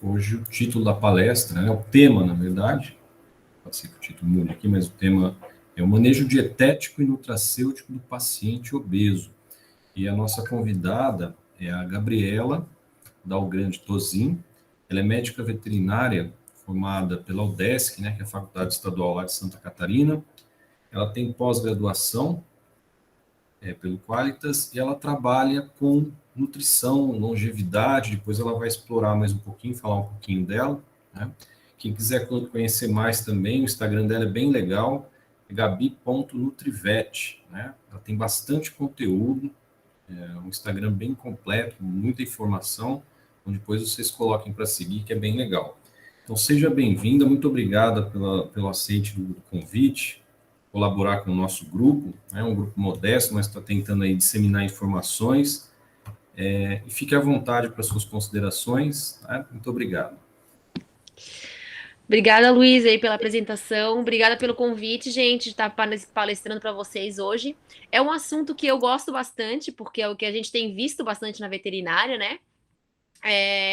Hoje o título da palestra, né, o tema, na verdade, pode ser que o título mude aqui, mas o tema é o manejo dietético e nutracêutico do paciente obeso. E a nossa convidada é a Gabriela Dalgrande Tozin. Ela é médica veterinária formada pela UDESC, né, que é a Faculdade Estadual lá de Santa Catarina. Ela tem pós-graduação pelo Qualitas, e ela trabalha com nutrição, longevidade. Depois ela vai explorar mais um pouquinho, falar um pouquinho dela, né? Quem quiser conhecer mais também, o Instagram dela é bem legal, é gabi.nutrivet, né? Ela tem bastante conteúdo, um Instagram bem completo, muita informação, onde depois vocês coloquem para seguir, que é bem legal. Então seja bem-vinda, muito obrigada pelo aceite do convite, colaborar com o nosso grupo, é um grupo modesto, mas está tentando aí disseminar informações, e fique à vontade para suas considerações, tá? Muito obrigado. Obrigada, Luiz, aí pela apresentação. Obrigada pelo convite, gente, de estar palestrando para vocês hoje. É um assunto que eu gosto bastante, porque é o que a gente tem visto bastante na veterinária, né?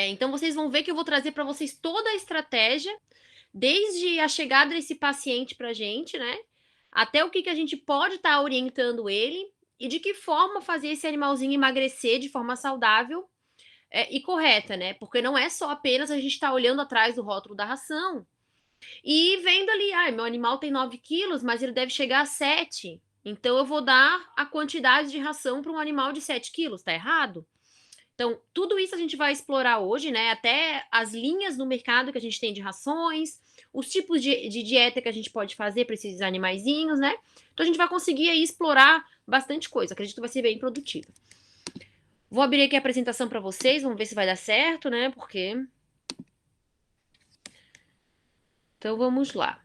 Então vocês vão ver que eu vou trazer para vocês toda a estratégia, desde a chegada desse paciente para a gente, né? Até o que a gente pode estar orientando ele e de que forma fazer esse animalzinho emagrecer de forma saudável e correta, né? Porque não é só apenas a gente estar olhando atrás do rótulo da ração e vendo ali, meu animal tem 9 quilos, mas ele deve chegar a 7. Então eu vou dar a quantidade de ração para um animal de 7 quilos, tá errado? Então, tudo isso a gente vai explorar hoje, né? Até as linhas no mercado que a gente tem de rações, os tipos de dieta que a gente pode fazer para esses animaizinhos, né? Então a gente vai conseguir aí explorar bastante coisa. Acredito que vai ser bem produtivo. Vou abrir aqui a apresentação para vocês, vamos ver se vai dar certo, né? Porque... Então vamos lá.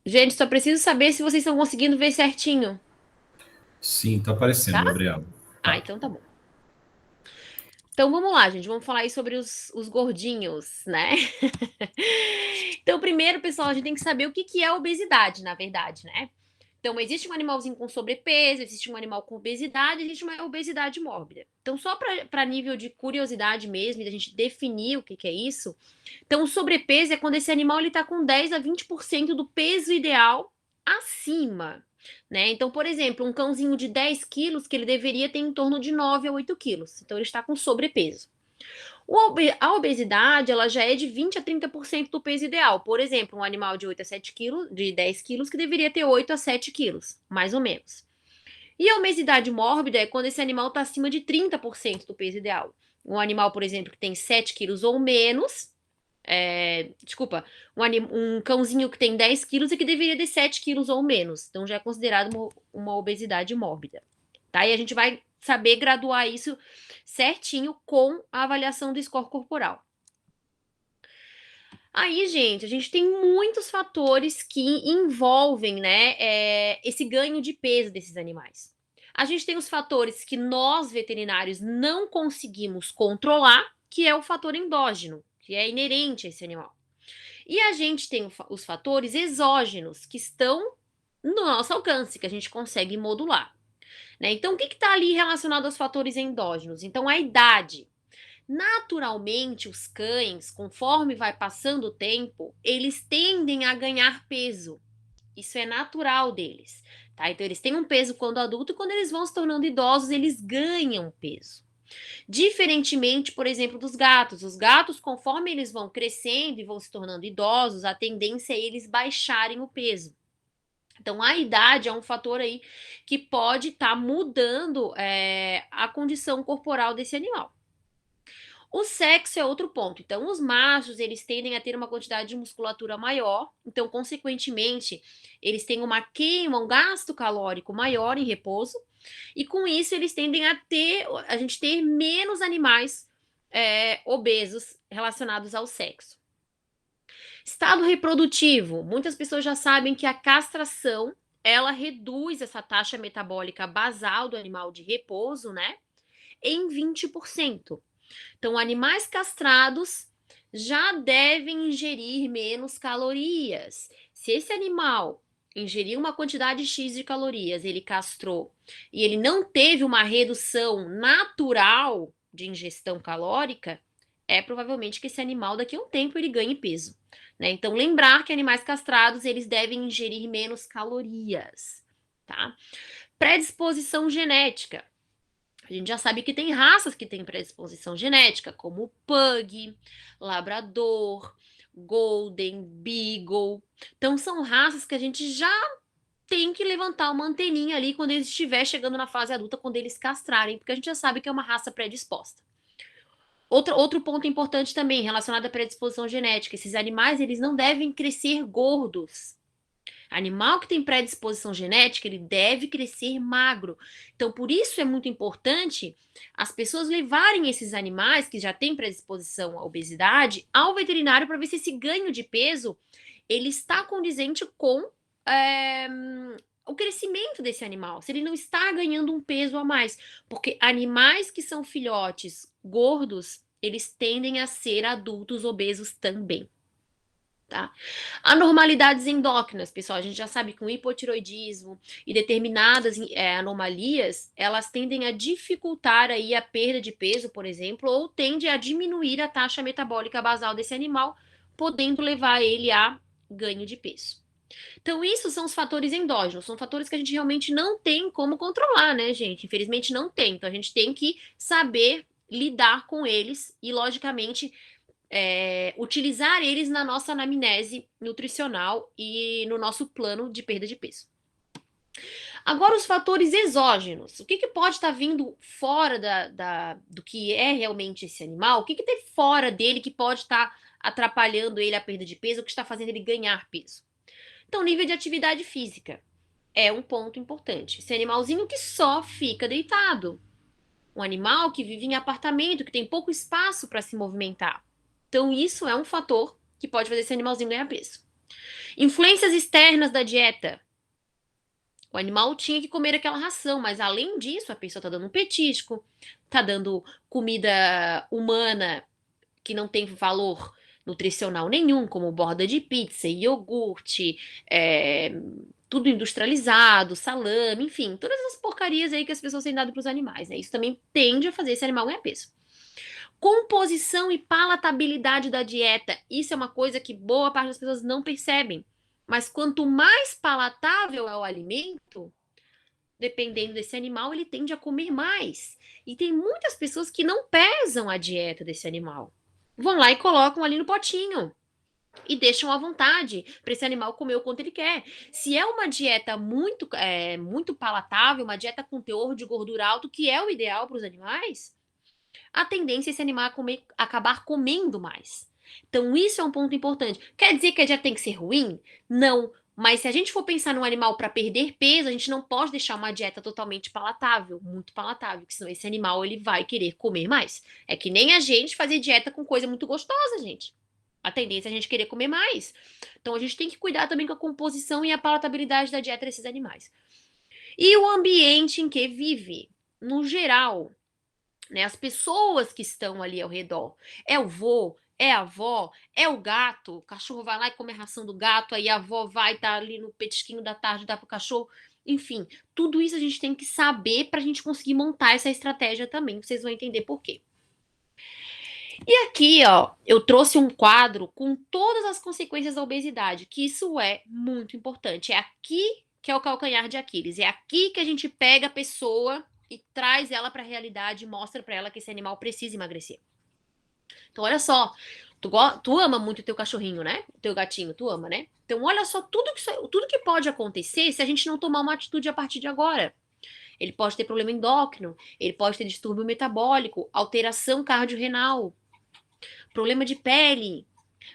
Gente, só preciso saber se vocês estão conseguindo ver certinho. Sim, está aparecendo, Tá? Gabriela. Tá. Então tá bom. Então vamos lá, gente. Vamos falar aí sobre os gordinhos, né? Então, primeiro, pessoal, a gente tem que saber o que é obesidade, na verdade, né? Então, existe um animalzinho com sobrepeso, existe um animal com obesidade, existe uma obesidade mórbida. Então, só para nível de curiosidade mesmo, e da gente definir o que é isso. Então, o sobrepeso é quando esse animal está com 10 a 20% do peso ideal acima, né? Então, por exemplo, um cãozinho de 10 quilos, que ele deveria ter em torno de 9 a 8 quilos. Então, ele está com sobrepeso. A obesidade, ela já é de 20 a 30% do peso ideal. Por exemplo, um animal de 8 a 7 quilos, de 10 quilos, que deveria ter 8 a 7 quilos, mais ou menos. E a obesidade mórbida é quando esse animal está acima de 30% do peso ideal. Um animal, por exemplo, que tem 7 quilos ou menos, um cãozinho que tem 10 quilos e que deveria ter 7 quilos ou menos. Então já é considerado uma obesidade mórbida. Tá? E a gente vai saber graduar isso certinho com a avaliação do score corporal. Aí, gente, a gente tem muitos fatores que envolvem, né, esse ganho de peso desses animais. A gente tem os fatores que nós, veterinários, não conseguimos controlar, que é o fator endógeno, que é inerente a esse animal. E a gente tem os fatores exógenos, que estão no nosso alcance, que a gente consegue modular. Né? Então, o que está ali relacionado aos fatores endógenos? Então, a idade. Naturalmente, os cães, conforme vai passando o tempo, eles tendem a ganhar peso. Isso é natural deles. Tá? Então, eles têm um peso quando adulto e quando eles vão se tornando idosos, eles ganham peso. Diferentemente, por exemplo, dos gatos. Os gatos, conforme eles vão crescendo e vão se tornando idosos, a tendência é eles baixarem o peso. Então, a idade é um fator aí que pode estar mudando a condição corporal desse animal. O sexo é outro ponto. Então, os machos, eles tendem a ter uma quantidade de musculatura maior. Então, consequentemente, eles têm uma queima, um gasto calórico maior em repouso. E com isso, eles tendem a gente ter menos animais obesos relacionados ao sexo. Estado reprodutivo. Muitas pessoas já sabem que a castração, ela reduz essa taxa metabólica basal do animal de repouso, né? Em 20%. Então, animais castrados já devem ingerir menos calorias. Se esse animal ingeriu uma quantidade X de calorias, ele castrou, e ele não teve uma redução natural de ingestão calórica, é provavelmente que esse animal daqui a um tempo ele ganhe peso, né? Então lembrar que animais castrados eles devem ingerir menos calorias, tá? Predisposição genética. A gente já sabe que tem raças que têm predisposição genética, como o Pug, Labrador, Golden, Beagle. Então são raças que a gente já tem que levantar uma anteninha ali quando eles estiver chegando na fase adulta, quando eles castrarem, porque a gente já sabe que é uma raça predisposta. Outro ponto importante também relacionado à predisposição genética, esses animais eles não devem crescer gordos. Animal que tem predisposição genética, ele deve crescer magro. Então, por isso é muito importante as pessoas levarem esses animais que já têm predisposição à obesidade ao veterinário para ver se esse ganho de peso ele está condizente com o crescimento desse animal, se ele não está ganhando um peso a mais. Porque animais que são filhotes gordos, eles tendem a ser adultos obesos também. Tá? Anormalidades endócrinas, pessoal, a gente já sabe que o hipotiroidismo e determinadas anomalias, elas tendem a dificultar aí a perda de peso, por exemplo, ou tende a diminuir a taxa metabólica basal desse animal, podendo levar ele a ganho de peso. Então, isso são os fatores endógenos, são fatores que a gente realmente não tem como controlar, né, gente? Infelizmente não tem. Então, a gente tem que saber lidar com eles e, logicamente, utilizar eles na nossa anamnese nutricional e no nosso plano de perda de peso. Agora, os fatores exógenos. O que pode estar vindo fora do que é realmente esse animal? O que tem fora dele que pode estar atrapalhando ele a perda de peso, o que está fazendo ele ganhar peso? Então, nível de atividade física é um ponto importante. Esse animalzinho que só fica deitado. Um animal que vive em apartamento, que tem pouco espaço para se movimentar. Então, isso é um fator que pode fazer esse animalzinho ganhar peso. Influências externas da dieta. O animal tinha que comer aquela ração, mas além disso, a pessoa está dando um petisco, está dando comida humana que não tem valor nutricional nenhum, como borda de pizza, iogurte, tudo industrializado, salame, enfim, todas as porcarias aí que as pessoas têm dado para os animais, né? Isso também tende a fazer esse animal ganhar peso. Composição e palatabilidade da dieta. Isso é uma coisa que boa parte das pessoas não percebem. Mas quanto mais palatável é o alimento, dependendo desse animal, ele tende a comer mais. E tem muitas pessoas que não pesam a dieta desse animal. Vão lá e colocam ali no potinho. E deixam à vontade para esse animal comer o quanto ele quer. Se é uma dieta muito palatável, uma dieta com teor de gordura alto, que é o ideal para os animais, a tendência é esse animal acabar comendo mais. Então, isso é um ponto importante. Quer dizer que a dieta tem que ser ruim? Não. Mas se a gente for pensar num animal para perder peso, a gente não pode deixar uma dieta totalmente palatável, muito palatável, porque senão esse animal ele vai querer comer mais. É que nem a gente fazer dieta com coisa muito gostosa, gente. A tendência é a gente querer comer mais. Então, a gente tem que cuidar também com a composição e a palatabilidade da dieta desses animais. E o ambiente em que vive, no geral, né? As pessoas que estão ali ao redor. É o vô, é a avó, é o gato. O cachorro vai lá e come a ração do gato, aí a avó vai estar ali no petisquinho da tarde, dá pro cachorro. Enfim, tudo isso a gente tem que saber para a gente conseguir montar essa estratégia também. Vocês vão entender por quê. E aqui, ó, eu trouxe um quadro com todas as consequências da obesidade, que isso é muito importante. É aqui que é o calcanhar de Aquiles. É aqui que a gente pega a pessoa e traz ela para a realidade e mostra para ela que esse animal precisa emagrecer. Então, olha só, tu ama muito o teu cachorrinho, né? O teu gatinho, tu ama, né? Então, olha só tudo que pode acontecer se a gente não tomar uma atitude a partir de agora. Ele pode ter problema endócrino, ele pode ter distúrbio metabólico, alteração cardiorrenal, problema de pele,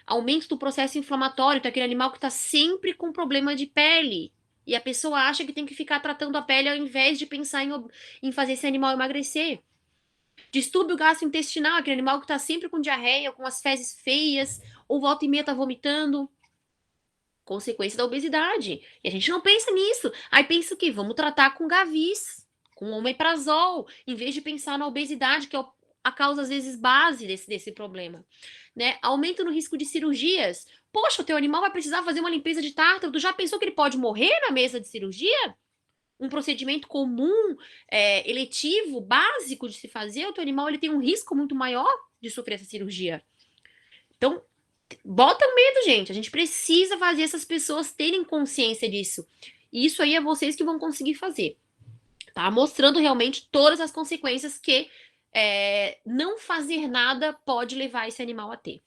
aumento do processo inflamatório, então aquele animal que está sempre com problema de pele. E a pessoa acha que tem que ficar tratando a pele ao invés de pensar em fazer esse animal emagrecer. Distúrbio gastrointestinal, aquele animal que está sempre com diarreia, com as fezes feias, ou volta e meia está vomitando. Consequência da obesidade. E a gente não pensa nisso. Aí pensa o quê? Vamos tratar com Gavis, com omeprazol, em vez de pensar na obesidade, que é a causa, às vezes, base desse problema, né? Aumento no risco de cirurgias. Poxa, o teu animal vai precisar fazer uma limpeza de tártaro. Tu já pensou que ele pode morrer na mesa de cirurgia? Um procedimento comum, eletivo, básico de se fazer, o teu animal ele tem um risco muito maior de sofrer essa cirurgia. Então, bota o medo, gente. A gente precisa fazer essas pessoas terem consciência disso. E isso aí é vocês que vão conseguir fazer. Tá? Mostrando realmente todas as consequências que não fazer nada pode levar esse animal a ter.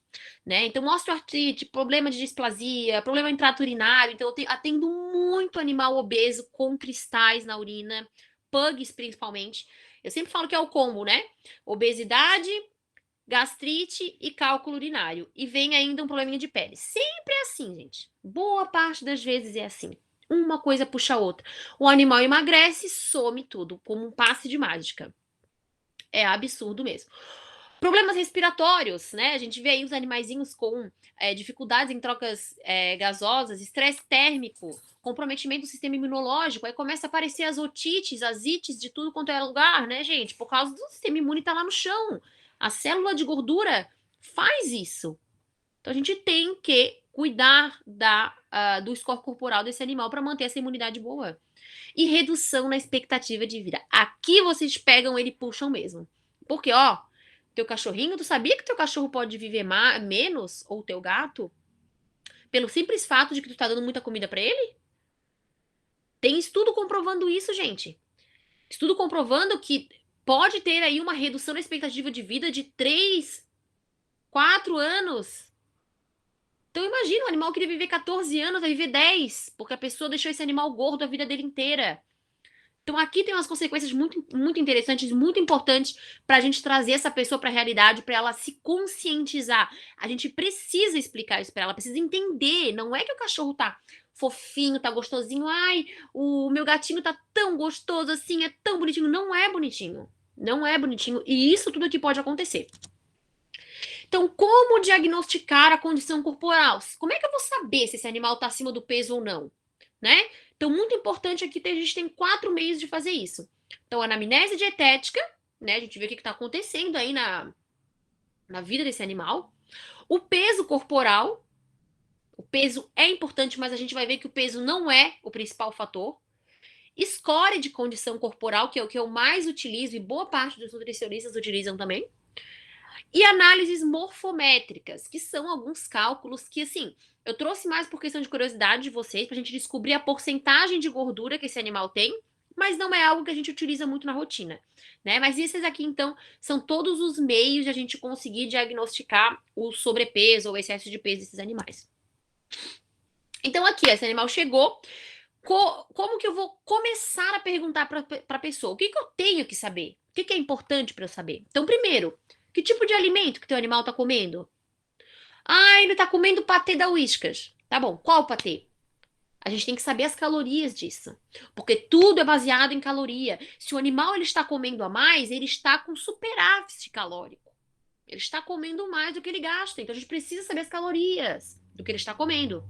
Né? Então, osteoartrite, problema de displasia, problema em trato urinário. Então, eu atendo muito animal obeso com cristais na urina, pugs principalmente. Eu sempre falo que é o combo, né? Obesidade, gastrite e cálculo urinário. E vem ainda um probleminha de pele. Sempre é assim, gente. Boa parte das vezes é assim. Uma coisa puxa a outra. O animal emagrece, some tudo, como um passe de mágica. É absurdo mesmo. Problemas respiratórios, né? A gente vê aí os animaizinhos com dificuldades em trocas gasosas, estresse térmico, comprometimento do sistema imunológico, aí começa a aparecer as otites, as ites de tudo quanto é lugar, né, gente? Por causa do sistema imune tá lá no chão. A célula de gordura faz isso. Então a gente tem que cuidar do score corporal desse animal para manter essa imunidade boa. E redução na expectativa de vida. Aqui vocês pegam ele e puxam mesmo. Porque, ó, teu cachorrinho, tu sabia que teu cachorro pode viver menos, ou teu gato, pelo simples fato de que tu tá dando muita comida para ele? Tem estudo comprovando isso, gente. Estudo comprovando que pode ter aí uma redução na expectativa de vida de 3, 4 anos. Então imagina, um animal queria viver 14 anos, vai viver 10, porque a pessoa deixou esse animal gordo a vida dele inteira. Então aqui tem umas consequências muito, muito interessantes, muito importantes para a gente trazer essa pessoa para a realidade, para ela se conscientizar. A gente precisa explicar isso para ela, precisa entender. Não é que o cachorro tá fofinho, tá gostosinho. Ai, o meu gatinho tá tão gostoso assim, é tão bonitinho. Não é bonitinho. Não é bonitinho. E isso tudo aqui pode acontecer. Então, como diagnosticar a condição corporal? Como é que eu vou saber se esse animal está acima do peso ou não? Né? Então, muito importante aqui, a gente tem 4 meios de fazer isso. Então, anamnese dietética, né? A gente vê o que está acontecendo aí na vida desse animal. O peso corporal. O peso é importante, mas a gente vai ver que o peso não é o principal fator. Score de condição corporal, que é o que eu mais utilizo e boa parte dos nutricionistas utilizam também. E análises morfométricas, que são alguns cálculos que, assim, eu trouxe mais por questão de curiosidade de vocês, pra gente descobrir a porcentagem de gordura que esse animal tem, mas não é algo que a gente utiliza muito na rotina, né? Mas esses aqui, então, são todos os meios de a gente conseguir diagnosticar o sobrepeso ou o excesso de peso desses animais. Então, aqui, esse animal chegou. Como que eu vou começar a perguntar para a pessoa? O que eu tenho que saber? O que é importante para eu saber? Então, primeiro, que tipo de alimento que teu animal está comendo? Ah, ele está comendo patê da Whiskas. Tá bom, qual patê? A gente tem que saber as calorias disso, porque tudo é baseado em caloria. Se o animal ele está comendo a mais, ele está com superávit calórico. Ele está comendo mais do que ele gasta. Então a gente precisa saber as calorias do que ele está comendo.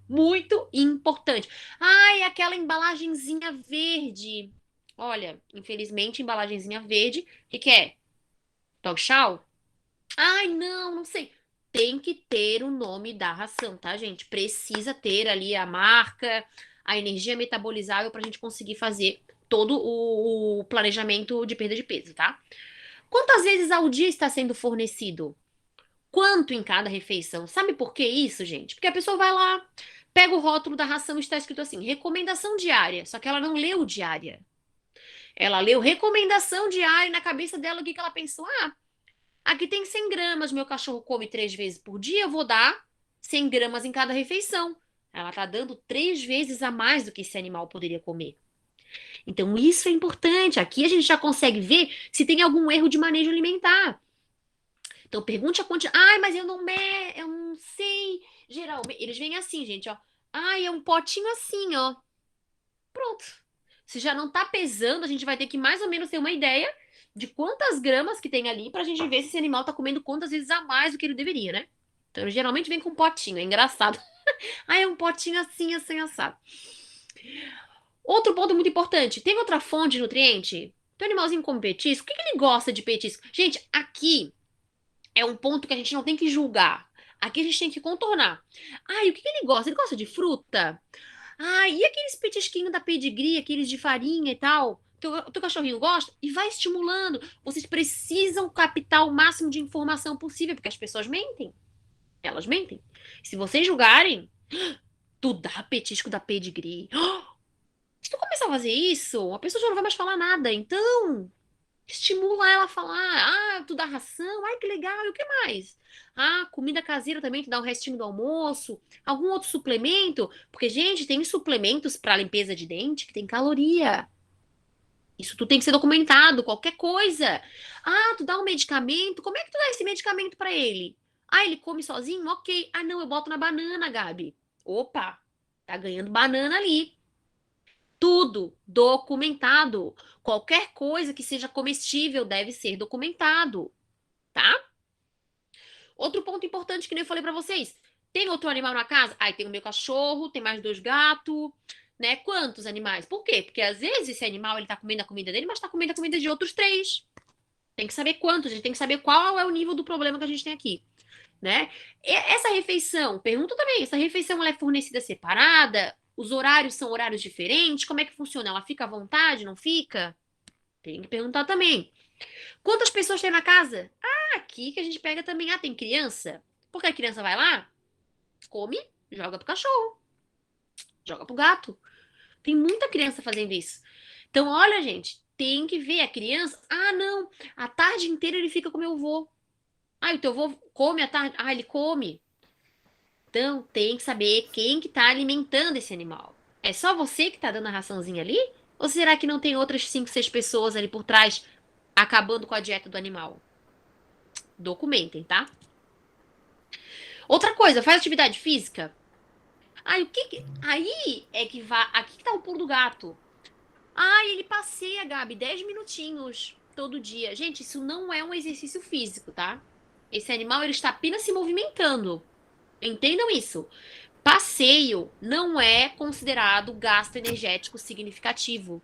Muito importante. Ai, aquela embalagenzinha verde. Olha, infelizmente, embalagenzinha verde, o que é? Dog chow? Ai, não sei. Tem que ter o nome da ração, tá, gente? Precisa ter ali a marca, a energia metabolizável para a gente conseguir fazer todo o planejamento de perda de peso, tá? Quantas vezes ao dia está sendo fornecido? Quanto em cada refeição? Sabe por que isso, gente? Porque a pessoa vai lá, pega o rótulo da ração e está escrito assim, recomendação diária, só que ela não leu diária. Ela leu recomendação diária e na cabeça dela o que ela pensou? Ah, aqui tem 100 gramas, meu cachorro come 3 vezes por dia, eu vou dar 100 gramas em cada refeição. Ela está dando 3 vezes a mais do que esse animal poderia comer. Então, isso é importante. Aqui a gente já consegue ver se tem algum erro de manejo alimentar. Então, pergunte a quantidade. Ai, mas eu não sei. Geralmente, eles vêm assim, gente, ó. Ai, é um potinho assim, ó. Pronto. Se já não tá pesando, a gente vai ter que mais ou menos ter uma ideia de quantas gramas que tem ali pra gente ver se esse animal tá comendo quantas vezes a mais do que ele deveria, né? Então, geralmente vem com um potinho, é engraçado. Ai, é um potinho assim, assim, assado. Outro ponto muito importante: tem outra fonte de nutriente? Teu animalzinho come petisco? O que que ele gosta de petisco? Gente, aqui é um ponto que a gente não tem que julgar. Aqui a gente tem que contornar. Ai, o que que ele gosta? Ele gosta de fruta? Ai, e aqueles petisquinhos da pedigree, aqueles de farinha e tal? Teu cachorrinho gosta? E vai estimulando. Vocês precisam captar o máximo de informação possível, porque as pessoas mentem. Elas mentem. Se vocês julgarem, tu dá petisco da pedigree. Se tu começar a fazer isso, a pessoa já não vai mais falar nada. Então, estimula ela a falar. Ah, tu dá ração. Ai, que legal. E o que mais? Ah, comida caseira também, tu dá um restinho do almoço. Algum outro suplemento? Porque, gente, tem suplementos para limpeza de dente que tem caloria. Isso tudo tem que ser documentado, qualquer coisa. Ah, tu dá um medicamento. Como é que tu dá esse medicamento para ele? Ah, ele come sozinho? Ok. Ah, não, eu boto na banana, Gabi. Opa, tá ganhando banana ali. Tudo documentado. Qualquer coisa que seja comestível deve ser documentado, tá? Outro ponto importante que nem eu falei pra vocês. Tem outro animal na casa? Ai, tem o meu cachorro, tem mais 2 gatos, né? Quantos animais? Por quê? Porque às vezes esse animal ele tá comendo a comida dele, mas tá comendo a comida de outros 3. Tem que saber quantos, a gente tem que saber qual é o nível do problema que a gente tem aqui, né? E essa refeição, pergunta também, essa refeição ela é fornecida separada? Os horários são horários diferentes? Como é que funciona? Ela fica à vontade, não fica? Tem que perguntar também. Quantas pessoas tem na casa? Ah, aqui que a gente pega também. Ah, tem criança? Porque a criança vai lá, come, joga pro cachorro, joga pro gato. Tem muita criança fazendo isso. Então, olha, gente, tem que ver a criança. Ah, não, a tarde inteira ele fica com meu avô. Ah, o teu avô come a tarde. Ah, ele come. Então, tem que saber quem que tá alimentando esse animal. É só você que tá dando a raçãozinha ali? Ou será que não tem outras 5, 6 pessoas ali por trás acabando com a dieta do animal? Documentem, tá? Outra coisa, faz atividade física. Aí aí é que vai, aqui que tá o pulo do gato. Ai, ele passeia, Gabi, 10 minutinhos todo dia. Gente, isso não é um exercício físico, tá? Esse animal ele está apenas se movimentando. Entendam isso. Passeio não é considerado gasto energético significativo,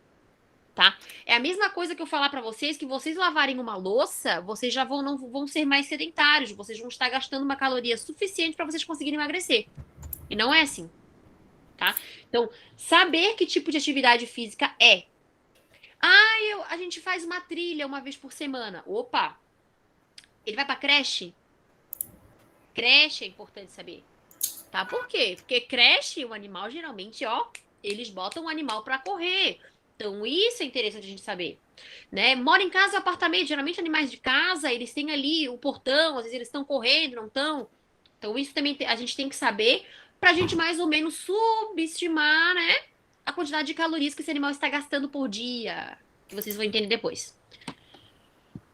tá? É a mesma coisa que eu falar pra vocês que vocês lavarem uma louça, vocês já não vão ser mais sedentários, vocês vão estar gastando uma caloria suficiente para vocês conseguirem emagrecer. E não é assim, tá? Então, saber que tipo de atividade física é. Ah, a gente faz uma trilha uma vez por semana. Opa! Ele vai pra creche? Creche é importante saber. Tá? Por quê? Porque creche, o animal geralmente, ó, eles botam o animal pra correr. Então, isso é interessante a gente saber. Né? Mora em casa ou apartamento, geralmente animais de casa, eles têm ali o portão, às vezes eles estão correndo, não estão. Então, isso também a gente tem que saber pra gente mais ou menos subestimar, né, a quantidade de calorias que esse animal está gastando por dia. Que vocês vão entender depois.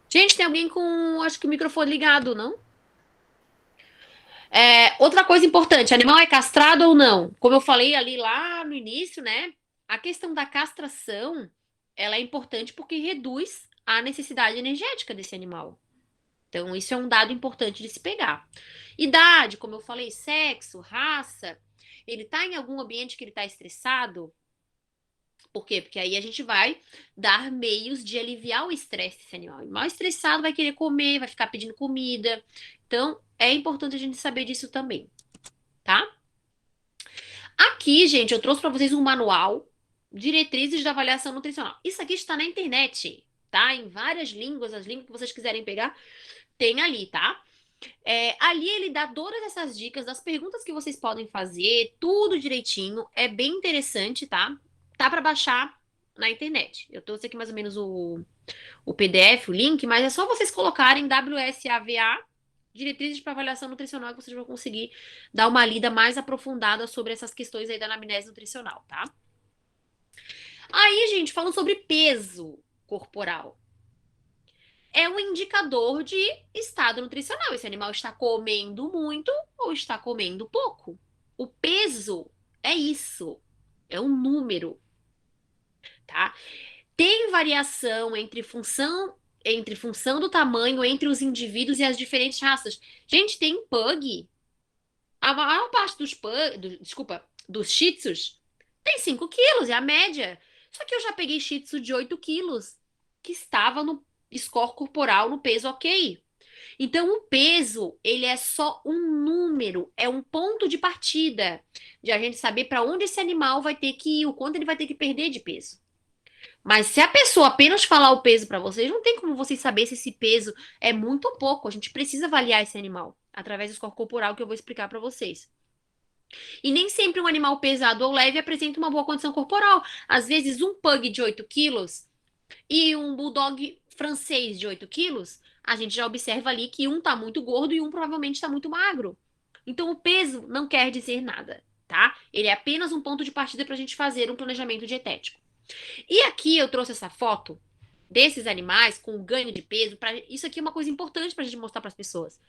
Gente, tem alguém com, acho que o microfone ligado, não? Outra coisa importante, animal é castrado ou não? Como eu falei ali lá no início, né? A questão da castração, ela é importante porque reduz a necessidade energética desse animal. Então, isso é um dado importante de se pegar. Idade, como eu falei, sexo, raça. Ele tá em algum ambiente que ele tá estressado? Por quê? Porque aí a gente vai dar meios de aliviar o estresse desse animal. O animal estressado vai querer comer, vai ficar pedindo comida. Então, é importante a gente saber disso também, tá? Aqui, gente, eu trouxe para vocês um manual, diretrizes de avaliação nutricional. Isso aqui está na internet, tá? Em várias línguas, as línguas que vocês quiserem pegar, tem ali, tá? Ali ele dá todas essas dicas das perguntas que vocês podem fazer, tudo direitinho. É bem interessante, tá? Tá para baixar na internet. Eu trouxe aqui mais ou menos o PDF, o link, mas é só vocês colocarem WSAVA, diretrizes para avaliação nutricional, que vocês vão conseguir dar uma lida mais aprofundada sobre essas questões aí da anamnese nutricional, tá? Aí, gente, falando sobre peso corporal. É um indicador de estado nutricional. Esse animal está comendo muito ou está comendo pouco. O peso é isso. É um número, tá? Tem variação entre função do tamanho entre os indivíduos e as diferentes raças. Gente, tem pug. A maior parte desculpa, dos shih tzus tem 5 quilos, é a média. Só que eu já peguei shih tzu de 8 quilos. que estava no score corporal, no peso ok. Então, o peso, ele é só um número, é um ponto de partida de a gente saber para onde esse animal vai ter que ir, o quanto ele vai ter que perder de peso. Mas se a pessoa apenas falar o peso para vocês, não tem como vocês saber se esse peso é muito ou pouco. A gente precisa avaliar esse animal através do score corporal que eu vou explicar para vocês. E nem sempre um animal pesado ou leve apresenta uma boa condição corporal. Às vezes, um pug de 8 quilos e um bulldog francês de 8 quilos, a gente já observa ali que um tá muito gordo e um provavelmente está muito magro. Então, o peso não quer dizer nada, tá? Ele é apenas um ponto de partida para a gente fazer um planejamento dietético. E aqui eu trouxe essa foto desses animais com o ganho de peso. Isso aqui é uma coisa importante para a gente mostrar para as pessoas.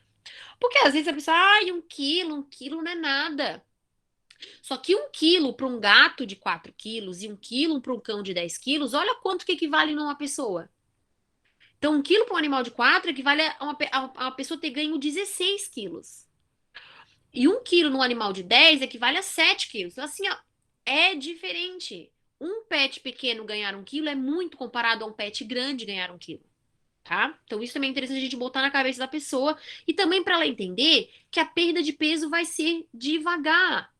Porque às vezes a pessoa, ai, um quilo não é nada. Só que 1 quilo para um gato de 4 quilos e 1 quilo para um cão de 10 quilos, olha quanto que equivale numa pessoa. Então, 1 quilo para um animal de 4 equivale a uma pessoa ter ganho 16 quilos. E 1 quilo num animal de 10 equivale a 7 quilos. Então, assim, ó, é diferente. Um pet pequeno ganhar 1 quilo é muito comparado a um pet grande ganhar 1 quilo. Tá? Então, isso também é interessante a gente botar na cabeça da pessoa. E também para ela entender que a perda de peso vai ser devagar.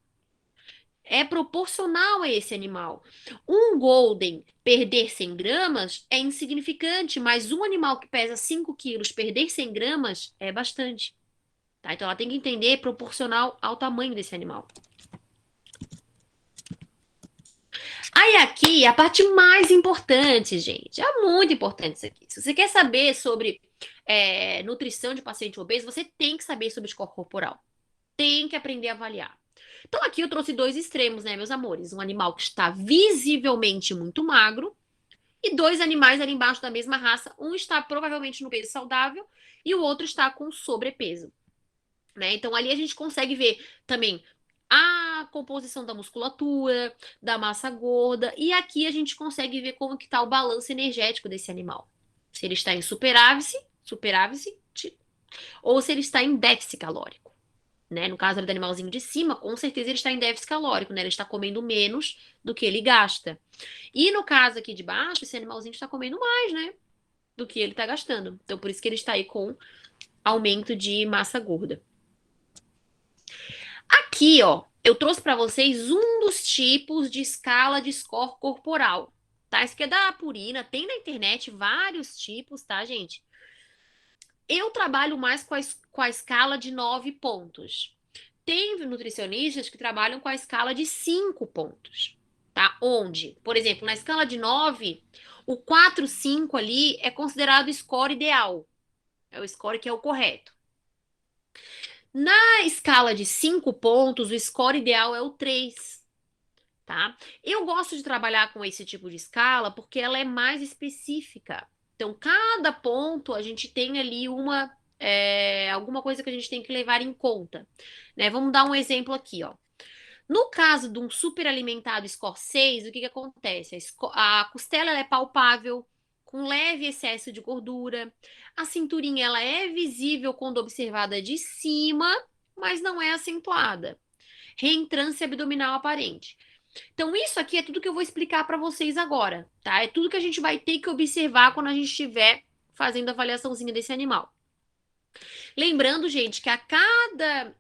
É proporcional a esse animal. Um golden perder 100 gramas é insignificante, mas um animal que pesa 5 quilos perder 100 gramas é bastante. Tá? Então ela tem que entender proporcional ao tamanho desse animal. Aí aqui, a parte mais importante, gente. É muito importante isso aqui. Se você quer saber sobre nutrição de paciente obeso, você tem que saber sobre score corporal. Tem que aprender a avaliar. Então aqui eu trouxe dois extremos, né, meus amores? Um animal que está visivelmente muito magro e dois animais ali embaixo da mesma raça. Um está provavelmente no peso saudável e o outro está com sobrepeso, né? Então ali a gente consegue ver também a composição da musculatura, da massa gorda e aqui a gente consegue ver como que está o balanço energético desse animal. Se ele está em superávit, ou se ele está em déficit calórico. Né? No caso do animalzinho de cima, com certeza ele está em déficit calórico, né? Ele está comendo menos do que ele gasta. E no caso aqui de baixo, esse animalzinho está comendo mais, né? Do que ele está gastando. Então, por isso que ele está aí com aumento de massa gorda. Aqui, ó, eu trouxe para vocês um dos tipos de escala de score corporal, tá? Isso aqui é da Purina, tem na internet vários tipos, tá, gente? Eu trabalho mais com a escala de 9 pontos. Tem nutricionistas que trabalham com a escala de 5 pontos, tá? Onde, por exemplo, na escala de 9, o 4, 5 ali é considerado o score ideal. É o score que é o correto. Na escala de 5 pontos, o score ideal é o 3, tá? Eu gosto de trabalhar com esse tipo de escala porque ela é mais específica. Então, cada ponto a gente tem ali alguma coisa que a gente tem que levar em conta, né? Vamos dar um exemplo aqui, ó. No caso de um superalimentado score 6, o que acontece? A costela ela é palpável, com leve excesso de gordura. A cinturinha ela é visível quando observada de cima, mas não é acentuada. Reentrância abdominal aparente. Então, isso aqui é tudo que eu vou explicar para vocês agora, tá? É tudo que a gente vai ter que observar quando a gente estiver fazendo a avaliaçãozinha desse animal. Lembrando, gente, que a cada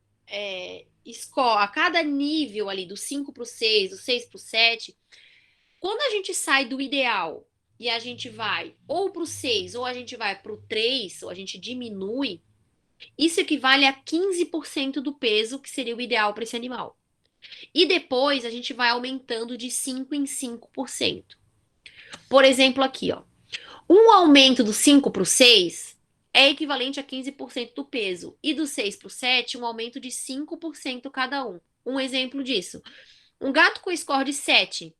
nível ali, do 5 para o 6, do 6 para o 7, quando a gente sai do ideal e a gente vai ou para o 6 ou a gente vai para o 3, ou a gente diminui, isso equivale a 15% do peso que seria o ideal para esse animal. E depois a gente vai aumentando de 5 em 5%. Por exemplo, aqui, ó. Um aumento do 5 para o 6 é equivalente a 15% do peso. E do 6 para o 7, um aumento de 5% cada um. Um exemplo disso. Um gato com score de 7,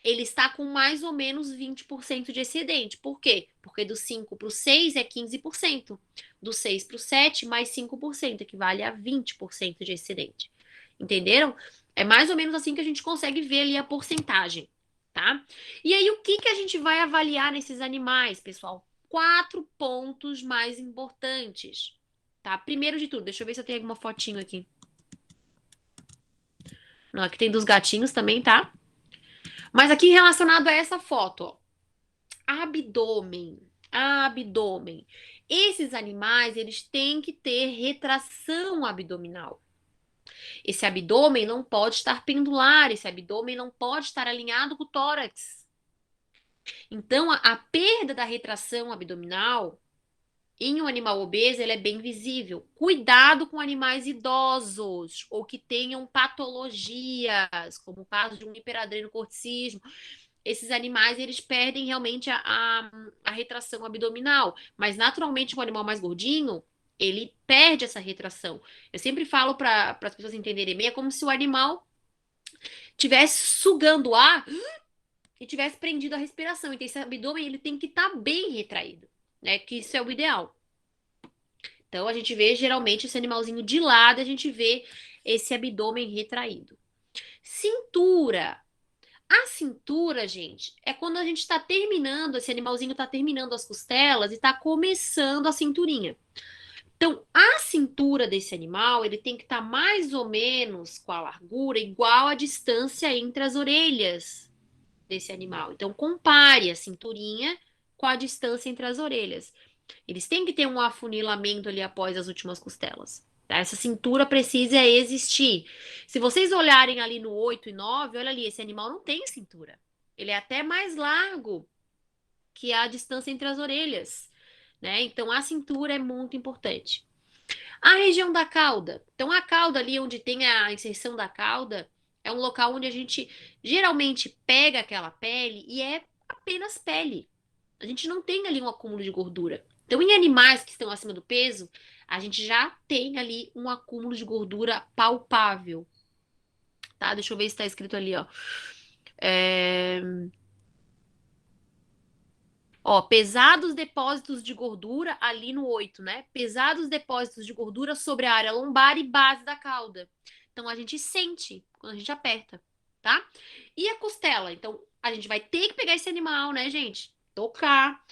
ele está com mais ou menos 20% de excedente. Por quê? Porque do 5 para o 6 é 15%. Do 6 para o 7, mais 5%, equivale a 20% de excedente. Entenderam? É mais ou menos assim que a gente consegue ver ali a porcentagem, tá? E aí, o que a gente vai avaliar nesses animais, pessoal? 4 pontos mais importantes, tá? Primeiro de tudo, deixa eu ver se eu tenho alguma fotinho aqui. Não, aqui tem dos gatinhos também, tá? Mas aqui relacionado a essa foto, ó. Abdômen. Abdômen. Esses animais, eles têm que ter retração abdominal. Esse abdômen não pode estar pendular, esse abdômen não pode estar alinhado com o tórax. Então, a perda da retração abdominal em um animal obeso, ele é bem visível. Cuidado com animais idosos ou que tenham patologias, como o caso de um hiperadrenocorticismo. Esses animais, eles perdem realmente a retração abdominal. Mas, naturalmente, um animal mais gordinho, ele perde essa retração. Eu sempre falo para as pessoas entenderem bem, é como se o animal estivesse sugando ar e tivesse prendido a respiração. Então, esse abdômen, ele tem que estar bem retraído, né? Que isso é o ideal. Então, a gente vê geralmente esse animalzinho de lado, a gente vê esse abdômen retraído. Cintura. A cintura, gente, é quando a gente está terminando, esse animalzinho está terminando as costelas e está começando a cinturinha. Então, a cintura desse animal, ele tem que estar mais ou menos com a largura igual à distância entre as orelhas desse animal. Então, compare a cinturinha com a distância entre as orelhas. Eles têm que ter um afunilamento ali após as últimas costelas. Tá? Essa cintura precisa existir. Se vocês olharem ali no 8 e 9, olha ali, esse animal não tem cintura. Ele é até mais largo que a distância entre as orelhas, né? Então a cintura é muito importante. A região da cauda. Então a cauda ali onde tem a inserção da cauda é um local onde a gente geralmente pega aquela pele e é apenas pele. A gente não tem ali um acúmulo de gordura. Então, em animais que estão acima do peso, a gente já tem ali um acúmulo de gordura palpável, tá? Deixa eu ver se está escrito ali, ó. É... Ó, pesados depósitos de gordura ali no 8, né? Pesados depósitos de gordura sobre a área lombar e base da cauda. Então, a gente sente quando a gente aperta, tá? E a costela? Então, a gente vai ter que pegar esse animal, né, gente? Tocar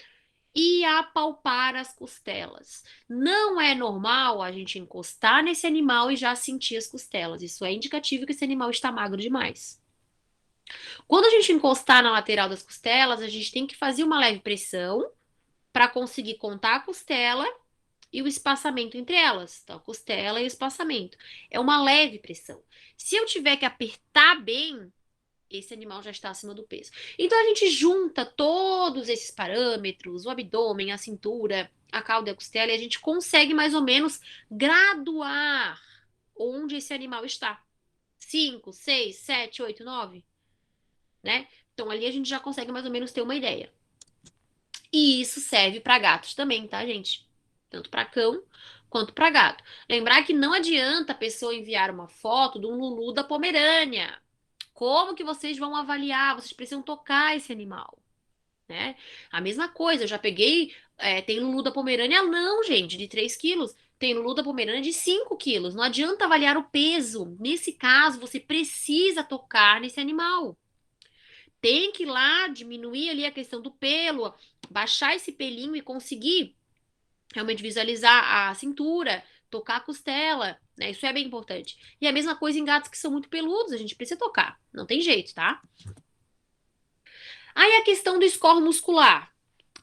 e apalpar as costelas. Não é normal a gente encostar nesse animal e já sentir as costelas. Isso é indicativo que esse animal está magro demais. Quando a gente encostar na lateral das costelas, a gente tem que fazer uma leve pressão para conseguir contar a costela e o espaçamento entre elas. Então, a costela e o espaçamento. É uma leve pressão. Se eu tiver que apertar bem, esse animal já está acima do peso. Então a gente junta todos esses parâmetros, o abdômen, a cintura, a cauda e a costela, e a gente consegue mais ou menos graduar onde esse animal está. 5, 6, 7, 8, 9, né? Então ali a gente já consegue mais ou menos ter uma ideia. E isso serve para gatos também, tá, gente? Tanto para cão quanto para gato. Lembrar que não adianta a pessoa enviar uma foto de um Lulu da Pomerânia. Como que vocês vão avaliar? Vocês precisam tocar esse animal, né? A mesma coisa, eu já peguei, tem Lulu da Pomerânia, não, gente, de 3 quilos. Tem Lulu da Pomerânia de 5 quilos. Não adianta avaliar o peso. Nesse caso, você precisa tocar nesse animal. Tem que ir lá diminuir ali a questão do pelo, baixar esse pelinho e conseguir realmente visualizar a cintura, tocar a costela, né? Isso é bem importante. E a mesma coisa em gatos que são muito peludos, a gente precisa tocar. Não tem jeito, tá? Aí a questão do score muscular,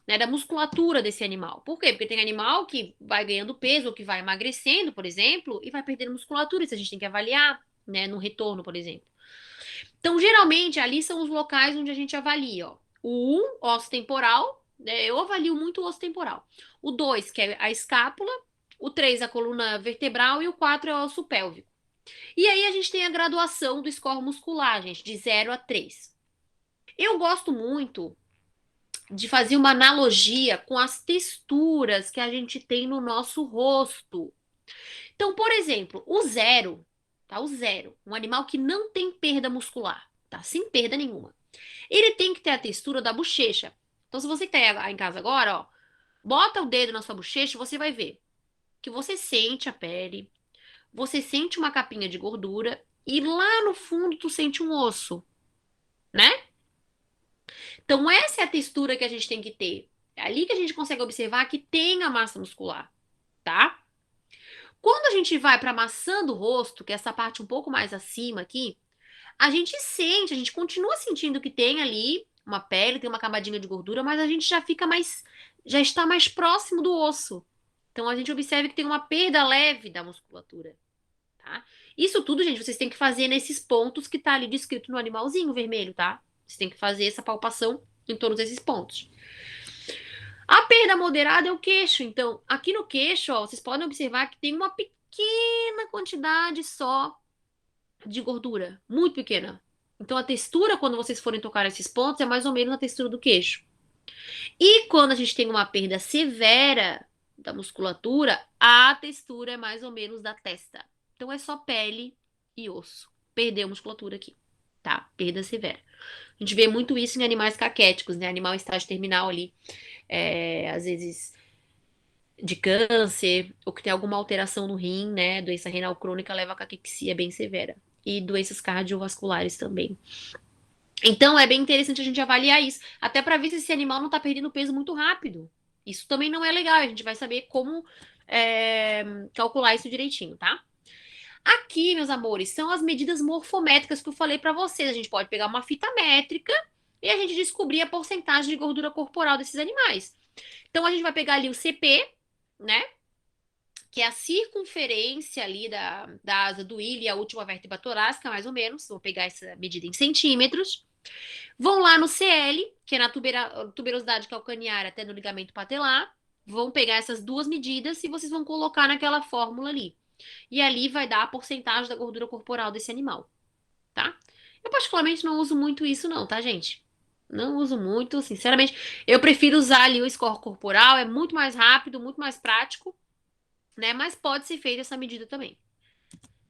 né? Da musculatura desse animal. Por quê? Porque tem animal que vai ganhando peso ou que vai emagrecendo, por exemplo, e vai perdendo musculatura. Isso a gente tem que avaliar, né? No retorno, por exemplo. Então, geralmente, ali são os locais onde a gente avalia, ó. O 1, osso temporal, né? Eu avalio muito o osso temporal. O 2, que é a escápula. O 3, a coluna vertebral. E o 4 é o osso pélvico. E aí a gente tem a graduação do score muscular, gente, de 0 a 3. Eu gosto muito de fazer uma analogia com as texturas que a gente tem no nosso rosto. Então, por exemplo, o 0, tá? O 0, um animal que não tem perda muscular, tá? Sem perda nenhuma. Ele tem que ter a textura da bochecha. Então, se você que tá aí em casa agora, ó, bota o dedo na sua bochecha, você vai ver que você sente a pele, você sente uma capinha de gordura e lá no fundo tu sente um osso, né? Então, essa é a textura que a gente tem que ter. É ali que a gente consegue observar que tem a massa muscular, tá? Quando a gente vai para a maçã do rosto, que é essa parte um pouco mais acima aqui, a gente sente, a gente continua sentindo que tem ali uma pele, tem uma camadinha de gordura, mas a gente já está mais próximo do osso. Então a gente observa que tem uma perda leve da musculatura, tá? Isso tudo, gente, vocês têm que fazer nesses pontos que tá ali descrito no animalzinho vermelho, tá? Vocês têm que fazer essa palpação em todos esses pontos. A perda moderada é o queixo. Então, aqui no queixo, ó, vocês podem observar que tem uma pequena quantidade só de gordura, muito pequena. Então, a textura, quando vocês forem tocar esses pontos, é mais ou menos a textura do queixo. E quando a gente tem uma perda severa da musculatura, a textura é mais ou menos da testa. Então, é só pele e osso. Perdeu a musculatura aqui, tá? Perda severa. A gente vê muito isso em animais caquéticos, né? Animal em estágio terminal ali, às vezes de câncer, ou que tem alguma alteração no rim, né? Doença renal crônica leva a caquexia bem severa. E doenças cardiovasculares também. Então é bem interessante a gente avaliar isso, até para ver se esse animal não está perdendo peso muito rápido. Isso também não é legal, a gente vai saber como calcular isso direitinho, tá? Aqui, meus amores, são as medidas morfométricas que eu falei para vocês. A gente pode pegar uma fita métrica e a gente descobrir a porcentagem de gordura corporal desses animais. Então a gente vai pegar ali o CP, né? Que é a circunferência ali da asa do ilho e a última vértebra torácica, mais ou menos. Vou pegar essa medida em centímetros. Vão lá no CL, que é na tuberosidade calcanear até no ligamento patelar. Vão pegar essas duas medidas e vocês vão colocar naquela fórmula ali. E ali vai dar a porcentagem da gordura corporal desse animal, tá? Eu particularmente não uso muito isso não, tá, gente? Não uso muito, sinceramente. Eu prefiro usar ali o score corporal, é muito mais rápido, muito mais prático, né? Mas pode ser feita essa medida também,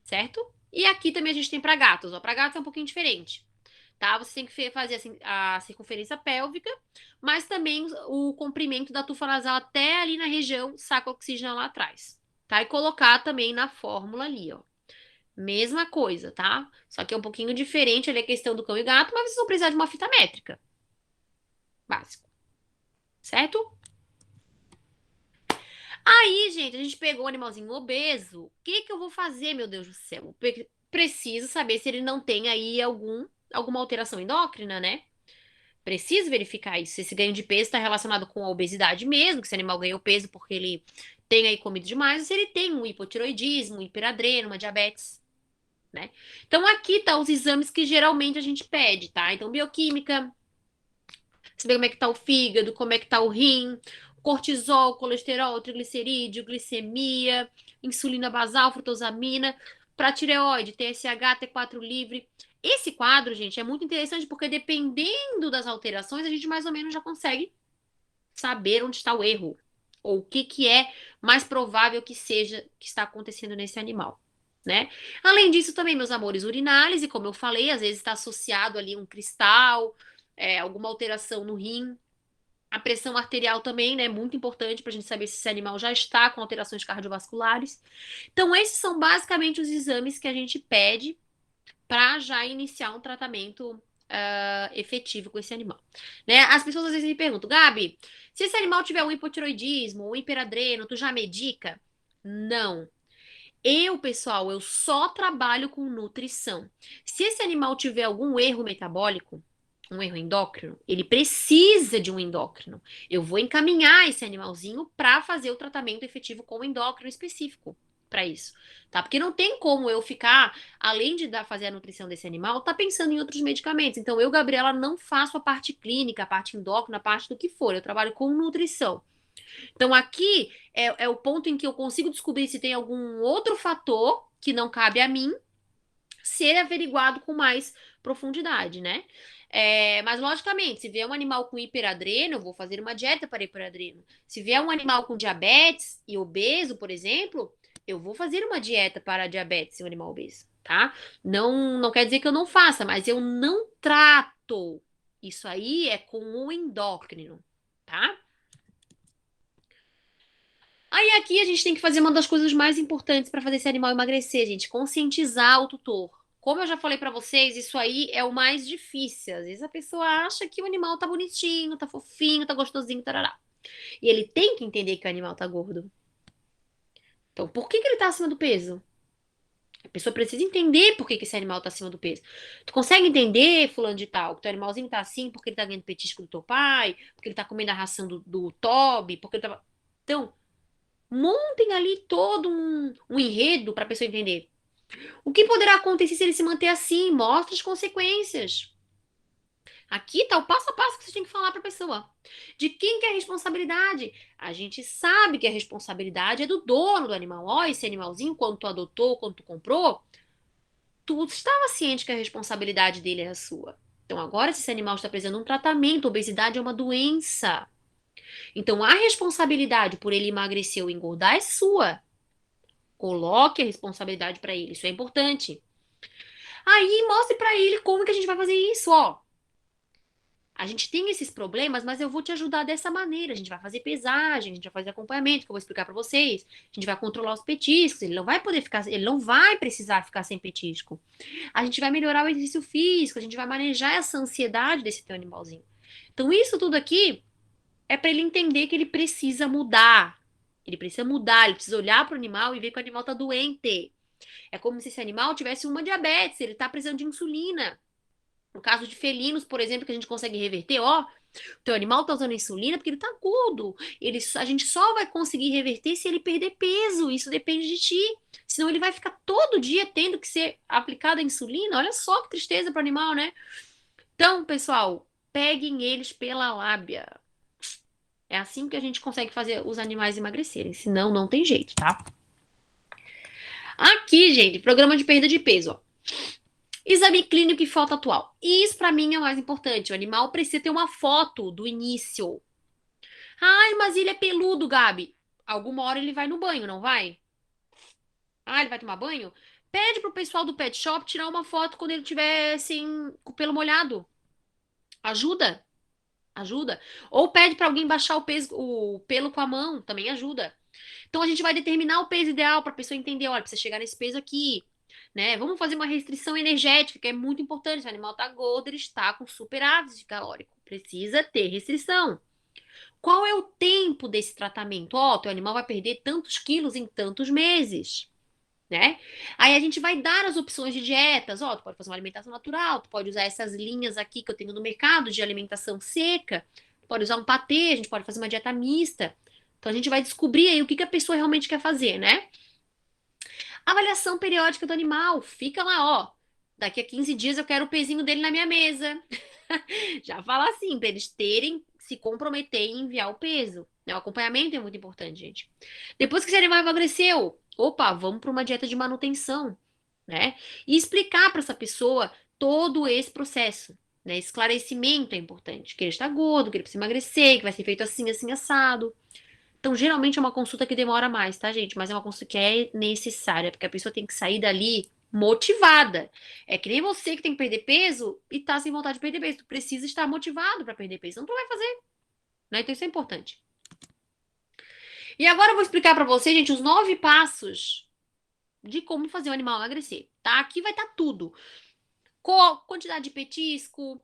certo? E aqui também a gente tem para gatos, ó. Para gatos é um pouquinho diferente, tá? Você tem que fazer assim, a circunferência pélvica, mas também o comprimento da tufa nasal até ali na região saco oxigenal lá atrás, tá? E colocar também na fórmula ali, ó. Mesma coisa, tá? Só que é um pouquinho diferente ali a questão do cão e gato, mas vocês vão precisar de uma fita métrica. Básico, certo? Aí, gente, a gente pegou o animalzinho obeso. O que que eu vou fazer, meu Deus do céu? Preciso saber se ele não tem aí alguma alteração endócrina, né? Preciso verificar isso. Se esse ganho de peso está relacionado com a obesidade mesmo, que esse animal ganhou peso porque ele tem aí comido demais, ou se ele tem um hipotiroidismo, um hiperadreno, uma diabetes, né? Então aqui tá os exames que geralmente a gente pede, tá? Então bioquímica, saber como é que tá o fígado, como é que tá o rim, cortisol, colesterol, triglicerídeo, glicemia, insulina basal, frutosamina, para tireoide, TSH, T4 livre. Esse quadro, gente, é muito interessante porque dependendo das alterações, a gente mais ou menos já consegue saber onde está o erro ou o que que é mais provável que seja que está acontecendo nesse animal, né? Além disso, também, meus amores, urinálise, como eu falei, às vezes está associado ali um cristal, alguma alteração no rim. A pressão arterial também, né? Muito importante para a gente saber se esse animal já está com alterações cardiovasculares. Então, esses são basicamente os exames que a gente pede para já iniciar um tratamento efetivo com esse animal. Né? As pessoas às vezes me perguntam, Gabi, se esse animal tiver um hipotiroidismo, um hiperadreno, tu já medica? Não. Pessoal, eu só trabalho com nutrição. Se esse animal tiver algum erro metabólico, um erro endócrino, ele precisa de um endócrino. Eu vou encaminhar esse animalzinho para fazer o tratamento efetivo com o endócrino específico para isso, tá? Porque não tem como eu ficar, além de fazer a nutrição desse animal, tá pensando em outros medicamentos. Então, eu, Gabriela, não faço a parte clínica, a parte endócrina, a parte do que for. Eu trabalho com nutrição. Então, aqui é o ponto em que eu consigo descobrir se tem algum outro fator que não cabe a mim ser averiguado com mais profundidade, né? Mas, logicamente, se vier um animal com hiperadreno, eu vou fazer uma dieta para hiperadreno. Se vier um animal com diabetes e obeso, por exemplo, eu vou fazer uma dieta para diabetes e um animal obeso, tá? Não, não quer dizer que eu não faça, mas eu não trato. Isso aí é com o endócrino, tá? Aí aqui a gente tem que fazer uma das coisas mais importantes para fazer esse animal emagrecer, gente, conscientizar o tutor. Como eu já falei para vocês, isso aí é o mais difícil. Às vezes a pessoa acha que o animal tá bonitinho, tá fofinho, tá gostosinho, tarará. E ele tem que entender que o animal tá gordo. Então, por que que ele tá acima do peso? A pessoa precisa entender por que esse animal está acima do peso. Tu consegue entender, fulano de tal, que teu animalzinho tá assim porque ele tá ganhando petisco do teu pai, porque ele tá comendo a ração do Toby, porque ele tá... Então, montem ali todo um enredo para a pessoa entender. O que poderá acontecer se ele se manter assim? Mostra as consequências. Aqui tá o passo a passo que você tem que falar para a pessoa. De quem que é a responsabilidade? A gente sabe que a responsabilidade é do dono do animal. Ó, esse animalzinho, quando tu adotou, quando tu comprou, tu estava ciente que a responsabilidade dele era sua. Então, agora, se esse animal está precisando de um tratamento, obesidade é uma doença. Então, a responsabilidade por ele emagrecer ou engordar é sua. Coloque a responsabilidade para ele, isso é importante. Aí, mostre para ele como que a gente vai fazer isso, ó. A gente tem esses problemas, mas eu vou te ajudar dessa maneira. A gente vai fazer pesagem, a gente vai fazer acompanhamento, que eu vou explicar para vocês. A gente vai controlar os petiscos, ele não vai poder ficar, ele não vai precisar ficar sem petisco. A gente vai melhorar o exercício físico, a gente vai manejar essa ansiedade desse teu animalzinho. Então, isso tudo aqui é para ele entender que ele precisa mudar. Ele precisa mudar, ele precisa olhar para o animal e ver que o animal está doente. É como se esse animal tivesse uma diabetes, ele está precisando de insulina. No caso de felinos, por exemplo, que a gente consegue reverter, ó, o teu animal está usando insulina porque ele está gordo. A gente só vai conseguir reverter se ele perder peso. Isso depende de ti. Senão ele vai ficar todo dia tendo que ser aplicado a insulina. Olha só que tristeza para o animal, né? Então, pessoal, peguem eles pela lábia. É assim que a gente consegue fazer os animais emagrecerem. Senão, não tem jeito, tá? Aqui, gente, programa de perda de peso, ó. Exame clínico e foto atual. Isso para mim é o mais importante. O animal precisa ter uma foto do início. Ai, mas ele é peludo, Gabi. Alguma hora ele vai no banho, não vai? Ah, ele vai tomar banho? Pede pro pessoal do pet shop tirar uma foto quando ele tiver assim, com o pelo molhado. Ajuda, ajuda. Ou pede para alguém baixar o pelo com a mão, também ajuda. Então a gente vai determinar o peso ideal para a pessoa entender, olha, precisa chegar nesse peso aqui, né? Vamos fazer uma restrição energética, que é muito importante. Se o animal está gordo, ele está com superávit calórico. Precisa ter restrição. Qual é o tempo desse tratamento? Ó, teu animal vai perder tantos quilos em tantos meses, né? Aí a gente vai dar as opções de dietas. Ó, tu pode fazer uma alimentação natural, tu pode usar essas linhas aqui que eu tenho no mercado de alimentação seca, tu pode usar um patê, a gente pode fazer uma dieta mista. Então a gente vai descobrir aí o que a pessoa realmente quer fazer, né? Avaliação periódica do animal. Fica lá, ó. Daqui a 15 dias eu quero o pezinho dele na minha mesa. Já fala assim, para eles terem, se comprometer em enviar o peso. O acompanhamento é muito importante, gente. Depois que esse animal emagreceu, opa, vamos para uma dieta de manutenção, né? E explicar para essa pessoa todo esse processo, né? Esclarecimento é importante, que ele está gordo, que ele precisa emagrecer, que vai ser feito assim, assim, assado. Então, geralmente é uma consulta que demora mais, tá, gente? Mas é uma consulta que é necessária, porque a pessoa tem que sair dali motivada. É que nem você que tem que perder peso e tá sem vontade de perder peso. Tu precisa estar motivado para perder peso. Não tu vai fazer, né? Então, isso é importante. E agora eu vou explicar para você, gente, os 9 passos de como fazer o animal emagrecer, tá? Aqui vai estar tudo. Quantidade de petisco,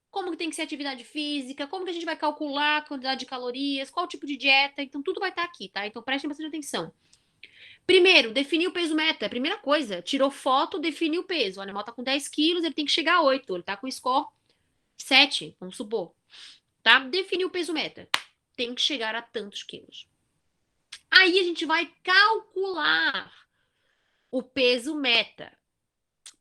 como que tem que ser atividade física, como que a gente vai calcular a quantidade de calorias, qual tipo de dieta, então tudo vai estar aqui, tá? Então prestem bastante atenção. Primeiro, definir o peso meta, primeira coisa, tirou foto, definiu o peso, o animal tá com 10 quilos, ele tem que chegar a 8, ele tá com score 7, vamos supor, tá? Definiu o peso meta, tem que chegar a tantos quilos. Aí a gente vai calcular o peso meta.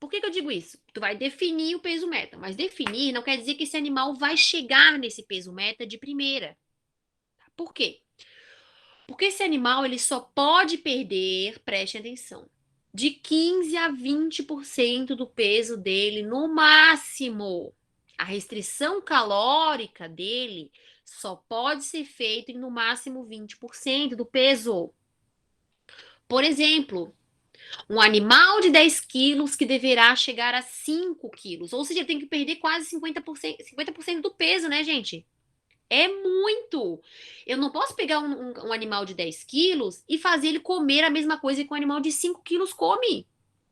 Por que eu digo isso? Tu vai definir o peso meta, mas definir não quer dizer que esse animal vai chegar nesse peso meta de primeira. Por quê? Porque esse animal ele só pode perder, preste atenção, de 15 a 20% do peso dele no máximo. A restrição calórica dele só pode ser feita em no máximo 20% do peso. Por exemplo, um animal de 10 quilos que deverá chegar a 5 quilos. Ou seja, ele tem que perder quase 50% do peso, né, gente? É muito. Eu não posso pegar um animal de 10 quilos e fazer ele comer a mesma coisa que um animal de 5 quilos come.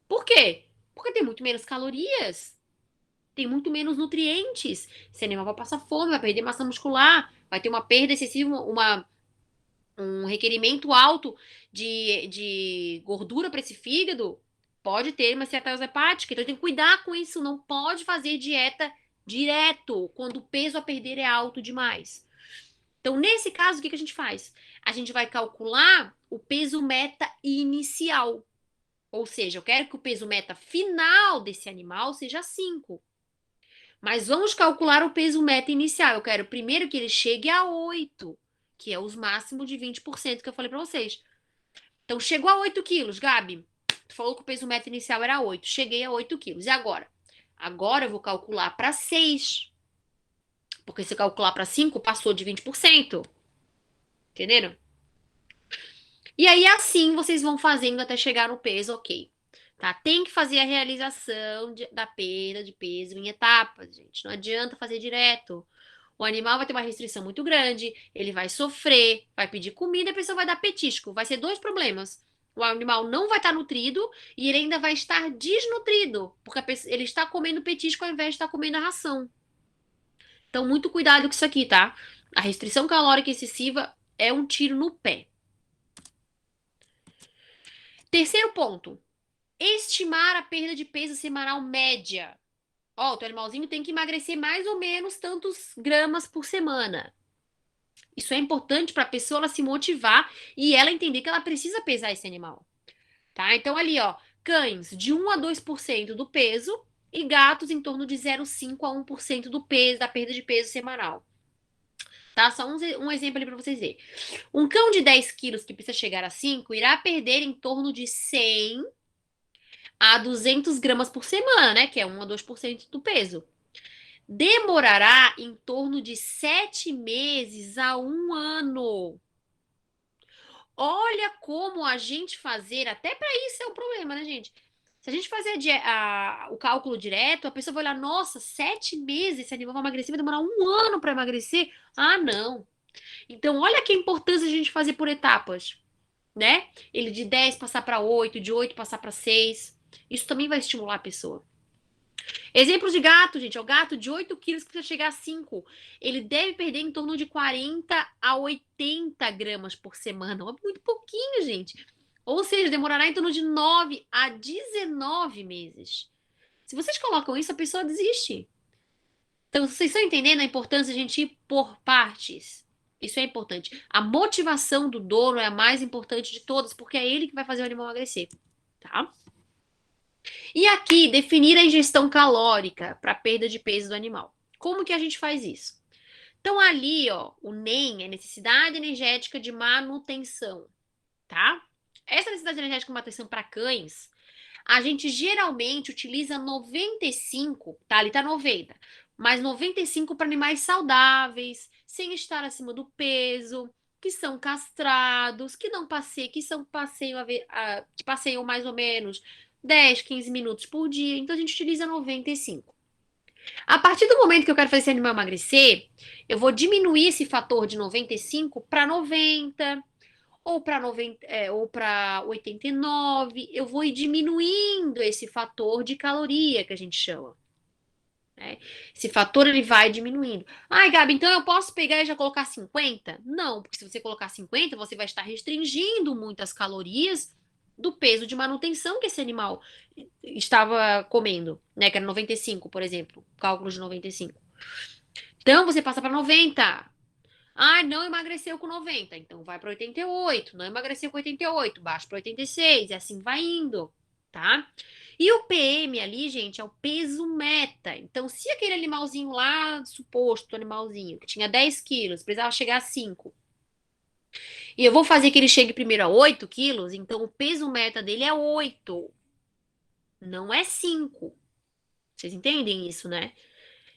Por quê? Porque tem muito menos calorias. Tem muito menos nutrientes. Esse animal vai passar fome, vai perder massa muscular, vai ter uma perda excessiva, um requerimento alto de gordura para esse fígado. pode ter uma esteatose hepática, então tem que cuidar com isso, não pode fazer dieta direto quando o peso a perder é alto demais. Então, nesse caso, o que a gente faz? A gente vai calcular o peso meta inicial. Ou seja, eu quero que o peso meta final desse animal seja 5. Mas vamos calcular o peso meta inicial. Eu quero primeiro que ele chegue a 8, que é os máximos de 20% que eu falei para vocês. Então, chegou a 8 quilos, Gabi. Tu falou que o peso meta inicial era 8. Cheguei a 8 quilos. E agora? Agora eu vou calcular para 6. Porque se calcular para 5, passou de 20%. Entenderam? E aí, assim, vocês vão fazendo até chegar no peso, ok. Tá? Tem que fazer a realização da perda de peso em etapas, gente. Não adianta fazer direto. O animal vai ter uma restrição muito grande, ele vai sofrer, vai pedir comida, a pessoa vai dar petisco. Vai ser dois problemas. O animal não vai estar nutrido e ele ainda vai estar desnutrido, porque ele está comendo petisco ao invés de estar comendo a ração. Então, muito cuidado com isso aqui, tá? A restrição calórica excessiva é um tiro no pé. Terceiro ponto. Estimar a perda de peso semanal média. Ó, o teu animalzinho tem que emagrecer mais ou menos tantos gramas por semana. Isso é importante para a pessoa ela se motivar e ela entender que ela precisa pesar esse animal. Tá? Então, ali, ó, cães de 1 a 2% do peso e gatos em torno de 0,5 a 1% do peso, da perda de peso semanal. Tá? Só um exemplo ali para vocês verem. Um cão de 10 quilos que precisa chegar a 5 irá perder em torno de 100 a 200 gramas por semana, né? Que é 1 a 2% do peso. Demorará em torno de 7 meses a 1 ano. Olha como a gente fazer, até para isso é um problema, né, gente? Se a gente fazer o cálculo direto, a pessoa vai olhar, nossa, 7 meses esse animal vai emagrecer, vai demorar 1 ano para emagrecer. Ah, não. Então, olha que importância a gente fazer por etapas, né? Ele de 10 passar para 8, de 8 passar para 6. Isso também vai estimular a pessoa. Exemplos de gato, gente. É o gato de 8 quilos que precisa chegar a 5. Ele deve perder em torno de 40 a 80 gramas por semana. É muito pouquinho, gente. Ou seja, demorará em torno de 9 a 19 meses. Se vocês colocam isso, a pessoa desiste. Então, vocês estão entendendo a importância de a gente ir por partes? Isso é importante. A motivação do dono é a mais importante de todas, porque é ele que vai fazer o animal emagrecer, tá? E aqui, definir a ingestão calórica para perda de peso do animal. Como que a gente faz isso? Então, ali, ó, o NEM é necessidade energética de manutenção, tá? Essa necessidade energética de manutenção para cães, a gente geralmente utiliza 95, tá? Ali tá 90, mas 95 para animais saudáveis, sem estar acima do peso, que são castrados, que não passeiam, que passeiam mais ou menos 10, 15 minutos por dia. Então a gente utiliza 95. A partir do momento que eu quero fazer esse animal emagrecer, eu vou diminuir esse fator de 95 para 90 ou para 90, ou para 89. Eu vou ir diminuindo esse fator de caloria que a gente chama. Né? Esse fator ele vai diminuindo. Ai, Gabi, então eu posso pegar e já colocar 50? Não, porque se você colocar 50, você vai estar restringindo muitas calorias do peso de manutenção que esse animal estava comendo, né? Que era 95, por exemplo, cálculo de 95. Então você passa para 90. Ah, não emagreceu com 90, então vai para 88. Não emagreceu com 88, baixa para 86, e assim vai indo, tá? E o PM ali, gente, é o peso meta. Então, se aquele animalzinho lá, suposto animalzinho, que tinha 10 quilos, precisava chegar a 5, e eu vou fazer que ele chegue primeiro a 8 quilos, então o peso meta dele é 8, não é 5. Vocês entendem isso, né?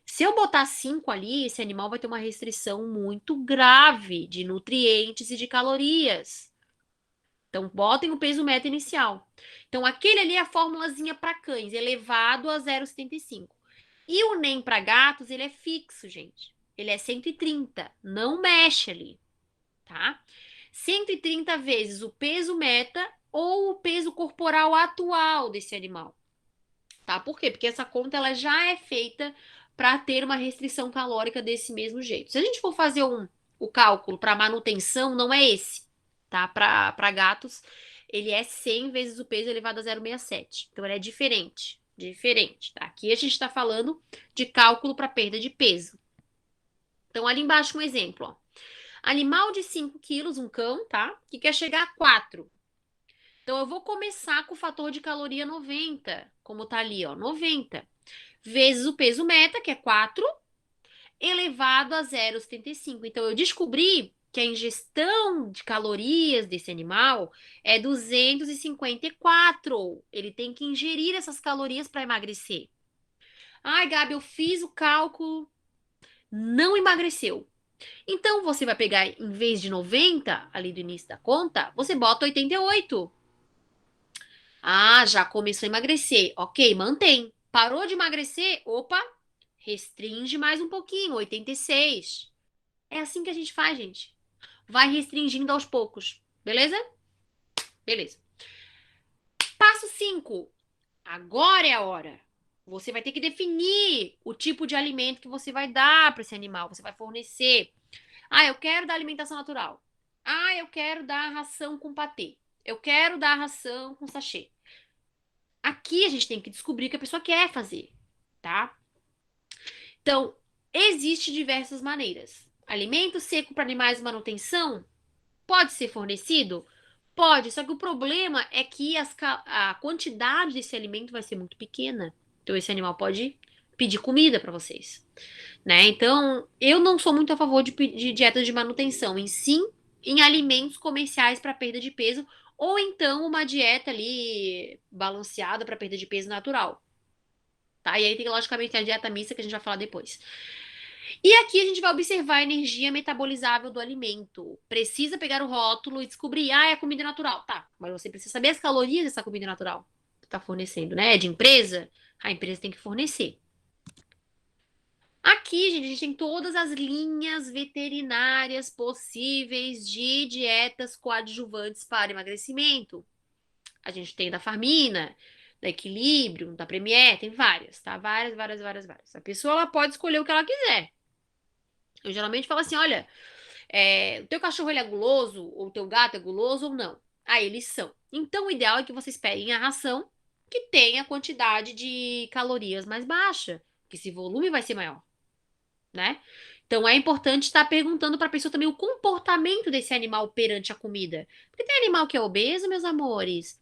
Se eu botar 5 ali, esse animal vai ter uma restrição muito grave de nutrientes e de calorias. Então, botem o peso meta inicial. Então, aquele ali é a formulazinha para cães, elevado a 0,75. E o NEM para gatos, ele é fixo, gente. Ele é 130, não mexe ali, tá? 130 vezes o peso meta ou o peso corporal atual desse animal. Tá? Por quê? Porque essa conta ela já é feita para ter uma restrição calórica desse mesmo jeito. Se a gente for fazer o cálculo para manutenção, não é esse, tá? Para gatos ele é 100 vezes o peso elevado a 0,67. Então, ele é diferente. Diferente, tá? Aqui a gente está falando de cálculo para perda de peso. Então, ali embaixo um exemplo, ó. Animal de 5 quilos, um cão, tá? Que quer chegar a 4. Então, eu vou começar com o fator de caloria 90, como tá ali, ó, 90, vezes o peso meta, que é 4, elevado a 0,75. Então, eu descobri que a ingestão de calorias desse animal é 254. Ele tem que ingerir essas calorias para emagrecer. Ai, Gabi, eu fiz o cálculo, não emagreceu. Então, você vai pegar, em vez de 90, ali do início da conta, você bota 88. Ah, já começou a emagrecer. Ok, mantém. Parou de emagrecer? Opa, restringe mais um pouquinho, 86. É assim que a gente faz, gente. Vai restringindo aos poucos. Beleza? Beleza. Passo 5. Agora é a hora. Você vai ter que definir o tipo de alimento que você vai dar para esse animal. Você vai fornecer. Ah, eu quero dar alimentação natural. Ah, eu quero dar ração com patê. Eu quero dar ração com sachê. Aqui a gente tem que descobrir o que a pessoa quer fazer, tá? Então, existe diversas maneiras. Alimento seco para animais de manutenção pode ser fornecido? Pode, só que o problema é que a quantidade desse alimento vai ser muito pequena. Então, esse animal pode pedir comida para vocês, né? Então, eu não sou muito a favor de dietas de manutenção, em sim em alimentos comerciais para perda de peso, ou então uma dieta ali balanceada para perda de peso natural, tá? E aí tem, logicamente, a dieta mista que a gente vai falar depois. E aqui a gente vai observar a energia metabolizável do alimento. Precisa pegar o rótulo e descobrir, ah, é comida natural. Tá, mas você precisa saber as calorias dessa comida natural que está fornecendo, né? É de empresa? A empresa tem que fornecer. Aqui, gente, a gente tem todas as linhas veterinárias possíveis de dietas coadjuvantes para emagrecimento. A gente tem da Farmina, da Equilibrium, da Premier, tem várias, tá? Várias, várias, várias, várias. A pessoa ela pode escolher o que ela quiser. Eu geralmente falo assim, olha, o teu cachorro ele é guloso, ou o teu gato é guloso ou não? Ah, eles são. Então, o ideal é que vocês peguem a ração que tenha a quantidade de calorias mais baixa, que esse volume vai ser maior, né? Então, é importante estar perguntando para a pessoa também o comportamento desse animal perante a comida. Porque tem animal que é obeso, meus amores,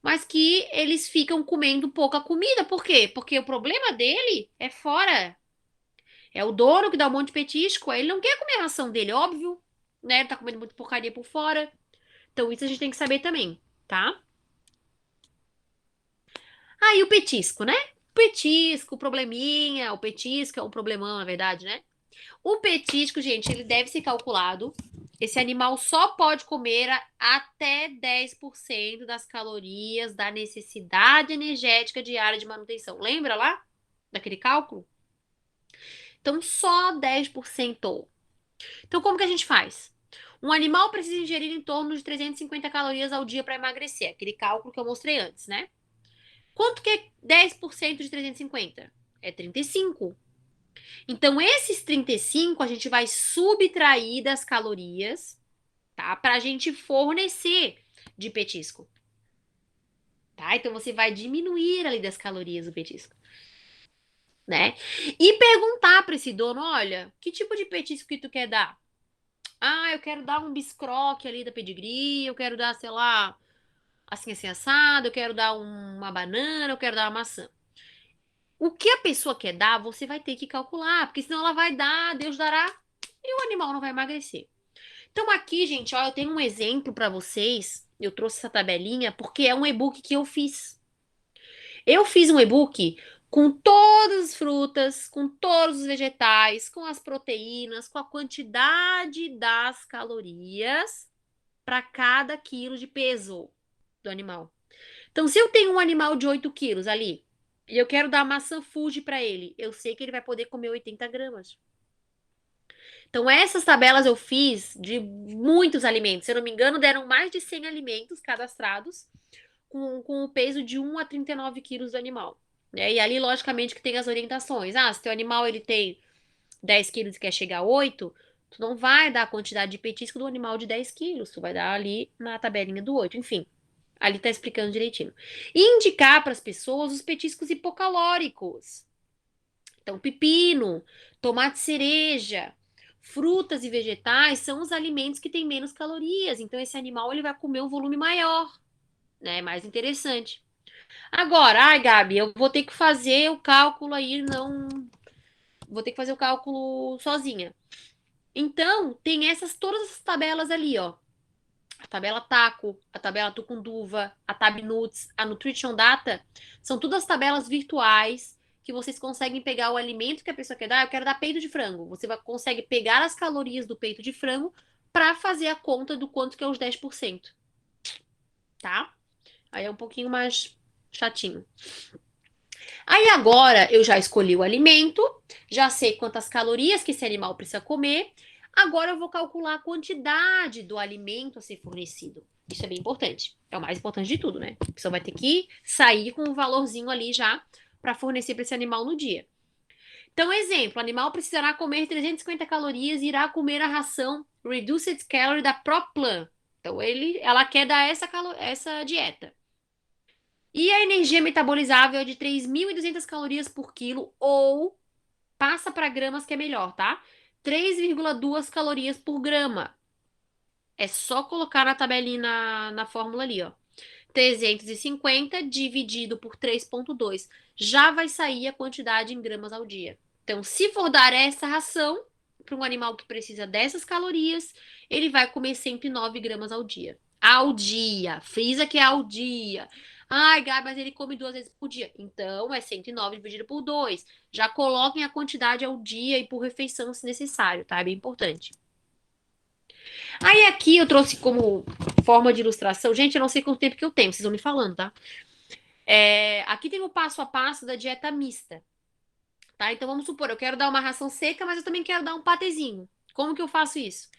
mas que eles ficam comendo pouca comida. Por quê? Porque o problema dele é fora. É o dono que dá um monte de petisco, aí ele não quer comer a ração dele, óbvio, né? Ele tá comendo muita porcaria por fora. Então isso a gente tem que saber também, tá? Aí o petisco, né? Petisco, probleminha, o petisco é um problemão, na verdade, né? O petisco, gente, ele deve ser calculado. Esse animal só pode comer até 10% das calorias da necessidade energética diária de manutenção. Lembra lá daquele cálculo? Então, só 10%. Então, como que a gente faz? Um animal precisa ingerir em torno de 350 calorias ao dia para emagrecer. Aquele cálculo que eu mostrei antes, né? Quanto que é 10% de 350? É 35. Então, esses 35 a gente vai subtrair das calorias, tá? Para a gente fornecer de petisco, tá? Então, você vai diminuir ali das calorias do petisco, né? E perguntar para esse dono, olha, que tipo de petisco que tu quer dar? Ah, eu quero dar um biscroque ali da pedigree, eu quero dar, sei lá, assim assado, eu quero dar uma banana, eu quero dar uma maçã. O que a pessoa quer dar, você vai ter que calcular, porque senão ela vai dar, Deus dará, e o animal não vai emagrecer. Então aqui, gente, ó, eu tenho um exemplo para vocês. Eu trouxe essa tabelinha porque é um e-book que eu fiz. Eu fiz um e-book com todas as frutas, com todos os vegetais, com as proteínas, com a quantidade das calorias para cada quilo de peso do animal. Então, se eu tenho um animal de 8 quilos ali e eu quero dar maçã Fuji para ele, eu sei que ele vai poder comer 80 gramas. Então, essas tabelas eu fiz de muitos alimentos. Se eu não me engano, deram mais de 100 alimentos cadastrados com o peso de 1 a 39 quilos do animal. Né? E ali, logicamente, que tem as orientações. Ah, se teu animal ele tem 10 quilos e quer chegar a 8, tu não vai dar a quantidade de petisco do animal de 10 quilos. Tu vai dar ali na tabelinha do 8, enfim. Ali tá explicando direitinho. E indicar para as pessoas os petiscos hipocalóricos. Então, pepino, tomate cereja, frutas e vegetais são os alimentos que têm menos calorias. Então, esse animal ele vai comer um volume maior, né? Mais interessante. Agora, ai, Gabi, eu vou ter que fazer o cálculo aí, não. Vou ter que fazer o cálculo sozinha. Então, tem todas essas tabelas ali, ó. A tabela Taco, a tabela Tucunduva, a Tab Nuts, a Nutrition Data, são todas as tabelas virtuais que vocês conseguem pegar o alimento que a pessoa quer dar. Eu quero dar peito de frango. Você consegue pegar as calorias do peito de frango para fazer a conta do quanto que é os 10%, tá? Aí é um pouquinho mais chatinho. Aí agora eu já escolhi o alimento, já sei quantas calorias que esse animal precisa comer. Agora eu vou calcular a quantidade do alimento a ser fornecido. Isso é bem importante. É o mais importante de tudo, né? A pessoa vai ter que sair com um valorzinho ali já para fornecer para esse animal no dia. Então, exemplo, o animal precisará comer 350 calorias e irá comer a ração Reduced Calorie da ProPlan. Então, ela quer dar essa dieta. E a energia metabolizável é de 3.200 calorias por quilo ou passa para gramas que é melhor, tá? 3,2 calorias por grama. É só colocar na tabelinha na fórmula ali, ó. 350 dividido por 3,2. Já vai sair a quantidade em gramas ao dia. Então, se for dar essa ração para um animal que precisa dessas calorias, ele vai comer 109 gramas ao dia. Ao dia. Frisa que é ao dia. Ai, Gabi, mas ele come 2 vezes por dia. Então, é 109 dividido por 2. Já coloquem a quantidade ao dia e por refeição, se necessário, tá? É bem importante. Aí aqui eu trouxe como forma de ilustração. Gente, eu não sei quanto tempo que eu tenho, vocês vão me falando, tá? Aqui tem o passo a passo da dieta mista, tá? Então vamos supor, eu quero dar uma ração seca, mas eu também quero dar um patezinho. Como que eu faço isso?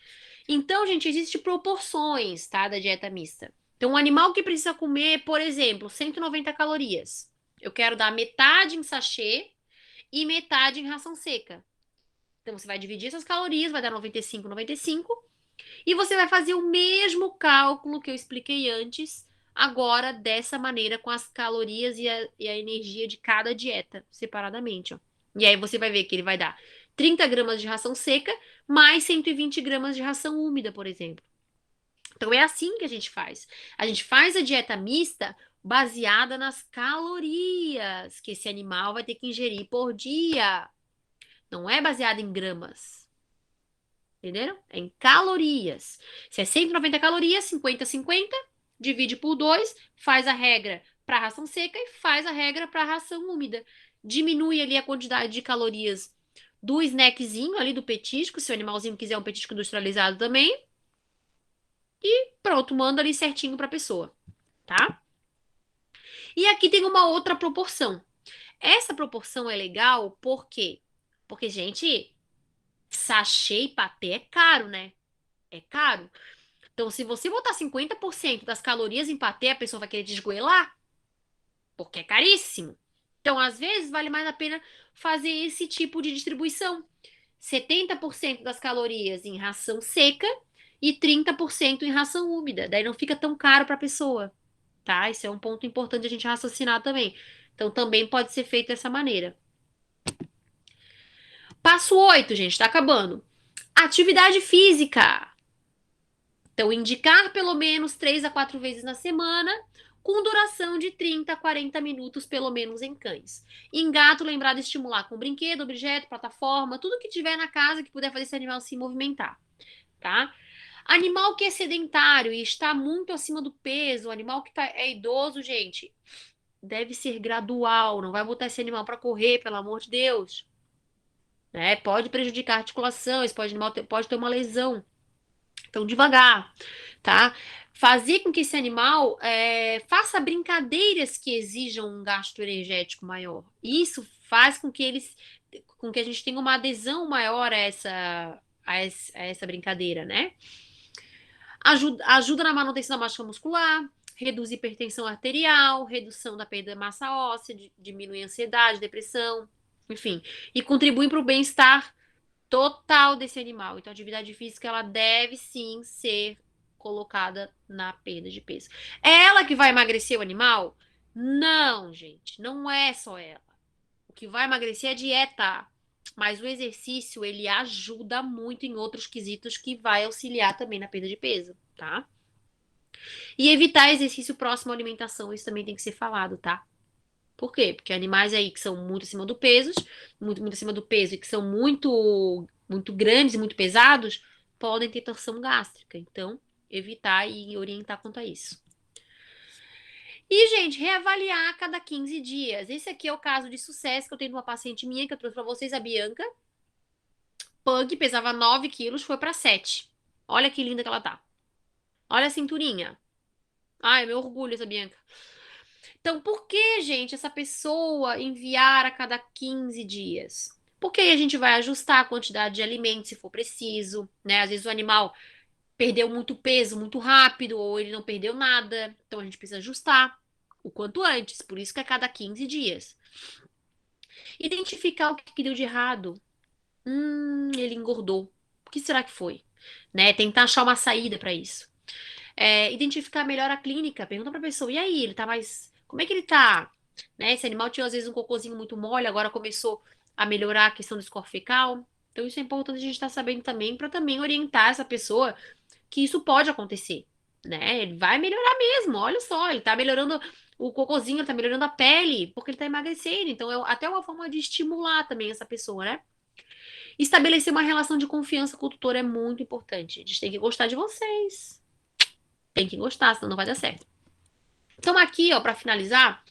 Então, gente, existem proporções, tá, da dieta mista. Então, um animal que precisa comer, por exemplo, 190 calorias. Eu quero dar metade em sachê e metade em ração seca. Então, você vai dividir essas calorias, vai dar 95, 95. E você vai fazer o mesmo cálculo que eu expliquei antes, agora dessa maneira, com as calorias e a energia de cada dieta, separadamente, ó. E aí você vai ver que ele vai dar 30 gramas de ração seca, mais 120 gramas de ração úmida, por exemplo. Então é assim que a gente faz. A gente faz a dieta mista baseada nas calorias que esse animal vai ter que ingerir por dia. Não é baseada em gramas. Entenderam? É em calorias. Se é 190 calorias, 50, 50, divide por 2, faz a regra para ração seca e faz a regra para ração úmida. Diminui ali a quantidade de calorias do snackzinho ali do petisco, se o animalzinho quiser um petisco industrializado também. E pronto, manda ali certinho para a pessoa, tá? E aqui tem uma outra proporção. Essa proporção é legal por quê? Porque, gente, sachê e patê é caro, né? É caro. Então, se você botar 50% das calorias em patê, a pessoa vai querer desgoelar, porque é caríssimo. Então, às vezes, vale mais a pena fazer esse tipo de distribuição. 70% das calorias em ração seca e 30% em ração úmida. Daí não fica tão caro para a pessoa, tá? Esse é um ponto importante a gente raciocinar também. Então, também pode ser feito dessa maneira. Passo 8, gente, tá acabando. Atividade física. Então, indicar pelo menos 3 a 4 vezes na semana, com duração de 30 a 40 minutos, pelo menos em cães. Em gato, lembrar de estimular com brinquedo, objeto, plataforma, tudo que tiver na casa que puder fazer esse animal se movimentar, tá? Animal que é sedentário e está muito acima do peso, animal que é idoso, gente, deve ser gradual, não vai botar esse animal para correr, pelo amor de Deus. Né? Pode prejudicar a articulação, esse animal pode ter uma lesão. Então, devagar, tá? Fazer com que esse animal faça brincadeiras que exijam um gasto energético maior. Isso faz com que a gente tenha uma adesão maior a essa brincadeira, né? Ajuda na manutenção da massa muscular, reduz hipertensão arterial, redução da perda de massa óssea, diminui a ansiedade, depressão, enfim, e contribui para o bem-estar total desse animal. Então, a atividade física ela deve sim ser colocada na perda de peso. É ela que vai emagrecer o animal? Não, gente, não é só ela. O que vai emagrecer é a dieta, mas o exercício ele ajuda muito em outros quesitos que vai auxiliar também na perda de peso, tá? E evitar exercício próximo à alimentação, isso também tem que ser falado, tá? Por quê? Porque animais aí que são muito acima do peso, muito acima do peso e que são muito grandes e muito pesados, podem ter torção gástrica. Então, evitar e orientar quanto a isso. E, gente, reavaliar a cada 15 dias. Esse aqui é o caso de sucesso que eu tenho de uma paciente minha, que eu trouxe pra vocês, a Bianca. Pug, pesava 9 quilos, foi pra 7. Olha que linda que ela tá. Olha a cinturinha. Ai, meu orgulho essa Bianca. Então, por que, gente, essa pessoa enviar a cada 15 dias? Porque aí a gente vai ajustar a quantidade de alimento se for preciso, né? Às vezes o animal perdeu muito peso muito rápido ou ele não perdeu nada. Então a gente precisa ajustar o quanto antes. Por isso que é a cada 15 dias. Identificar o que deu de errado. Ele engordou. O que será que foi? Né? Tentar achar uma saída para isso. Identificar melhor a clínica. Pergunta pra pessoa, e aí, ele tá mais... Como é que ele tá? Né? Esse animal tinha, às vezes, um cocôzinho muito mole, agora começou a melhorar a questão do score fecal. Então, isso é importante a gente estar sabendo também, para também orientar essa pessoa que isso pode acontecer, né? Ele vai melhorar mesmo, olha só, ele tá melhorando o cocôzinho, ele tá melhorando a pele, porque ele tá emagrecendo. Então, é até uma forma de estimular também essa pessoa, né? Estabelecer uma relação de confiança com o tutor é muito importante. A gente tem que gostar de vocês. Tem que gostar, senão não vai dar certo. Então, aqui, ó, para finalizar,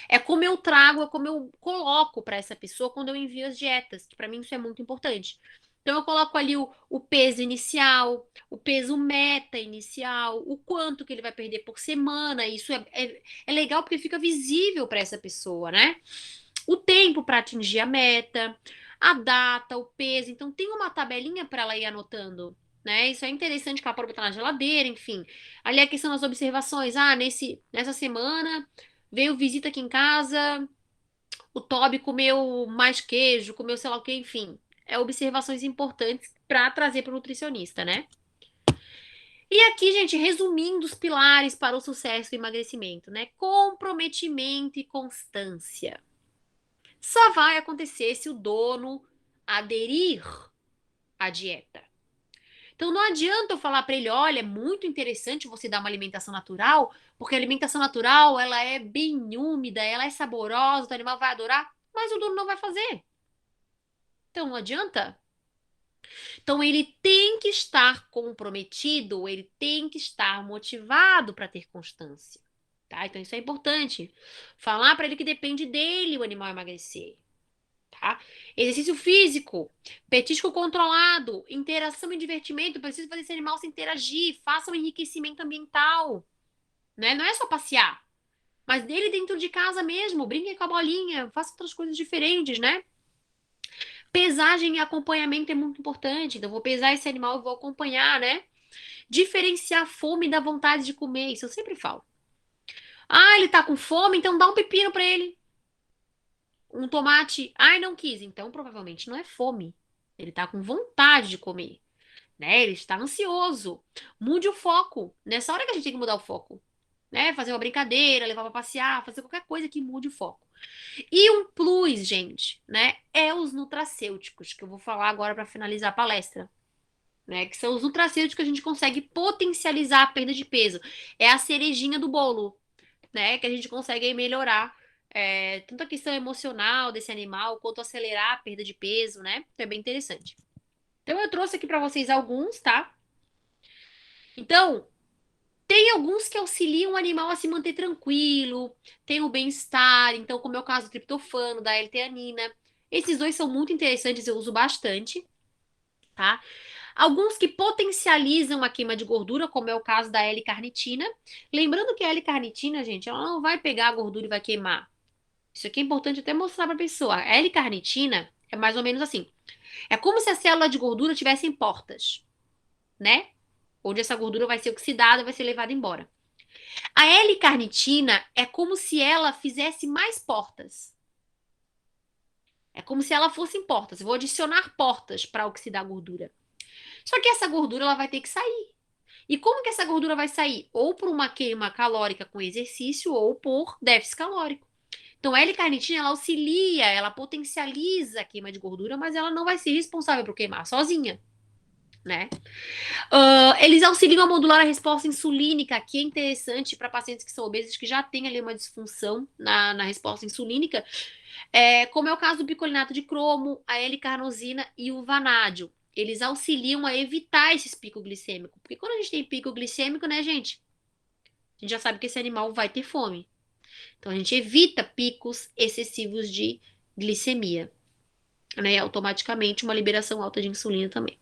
é como eu trago, é como eu coloco para essa pessoa quando eu envio as dietas, que para mim isso é muito importante. Então, eu coloco ali o peso inicial, o peso meta inicial, o quanto que ele vai perder por semana. Isso é legal porque fica visível para essa pessoa, né? O tempo para atingir a meta, a data, o peso. Então, tem uma tabelinha para ela ir anotando, né? Isso é interessante que ela pode botar na geladeira, enfim. Ali a questão das observações. Nessa semana veio visita aqui em casa, o Toby comeu mais queijo, comeu sei lá o que, enfim. É observações importantes para trazer para o nutricionista, né? E aqui, gente, resumindo os pilares para o sucesso do emagrecimento, né? Comprometimento e constância. Só vai acontecer se o dono aderir à dieta. Então não adianta eu falar para ele, olha, é muito interessante você dar uma alimentação natural, porque a alimentação natural, ela é bem úmida, ela é saborosa, o animal vai adorar, mas o dono não vai fazer. Então não adianta. Então ele tem que estar comprometido, ele tem que estar motivado para ter constância, tá? Então isso é importante. Falar para ele que depende dele o animal emagrecer. Tá? Exercício físico, petisco controlado, interação e divertimento. Preciso fazer esse animal se interagir, faça um enriquecimento ambiental, né? Não é só passear, mas dele dentro de casa mesmo, brinque com a bolinha, faça outras coisas diferentes, né? Pesagem e acompanhamento é muito importante. Então, vou pesar esse animal e vou acompanhar, né? Diferenciar a fome da vontade de comer, isso eu sempre falo. Ele tá com fome, então dá um pepino para ele. Um tomate, não quis, então provavelmente não é fome. Ele tá com vontade de comer, né? Ele está ansioso. Mude o foco. Nessa hora que a gente tem que mudar o foco, né? Fazer uma brincadeira, levar pra passear, fazer qualquer coisa que mude o foco. E um plus, gente, né? É os nutracêuticos, que eu vou falar agora para finalizar a palestra, né? Que são os nutracêuticos que a gente consegue potencializar a perda de peso. É a cerejinha do bolo, né? Que a gente consegue aí melhorar tanto a questão emocional desse animal, quanto acelerar a perda de peso, né? Então é bem interessante. Então eu trouxe aqui para vocês alguns, tá? Então, tem alguns que auxiliam o animal a se manter tranquilo, tem o bem-estar, então, como é o caso do triptofano, da L-teanina. Esses dois são muito interessantes, eu uso bastante, tá? Alguns que potencializam a queima de gordura, como é o caso da L-carnitina. Lembrando que a L-carnitina, gente, ela não vai pegar a gordura e vai queimar. Isso aqui é importante até mostrar para a pessoa. A L-carnitina é mais ou menos assim. É como se a célula de gordura tivesse em portas, né? Onde essa gordura vai ser oxidada, vai ser levada embora. A L-carnitina é como se ela fizesse mais portas. É como se ela fosse em portas. Eu vou adicionar portas para oxidar a gordura. Só que essa gordura ela vai ter que sair. E como que essa gordura vai sair? Ou por uma queima calórica com exercício ou por déficit calórico. Então, a L-carnitina, ela auxilia, ela potencializa a queima de gordura, mas ela não vai ser responsável por queimar sozinha, né? Eles auxiliam a modular a resposta insulínica, que é interessante para pacientes que são obesos, que já têm ali uma disfunção na resposta insulínica, como é o caso do bicolinato de cromo, a L-carnosina e o vanádio. Eles auxiliam a evitar esses picos glicêmicos. Porque quando a gente tem pico glicêmico, né, gente? A gente já sabe que esse animal vai ter fome. Então a gente evita picos excessivos de glicemia, né? E automaticamente uma liberação alta de insulina também.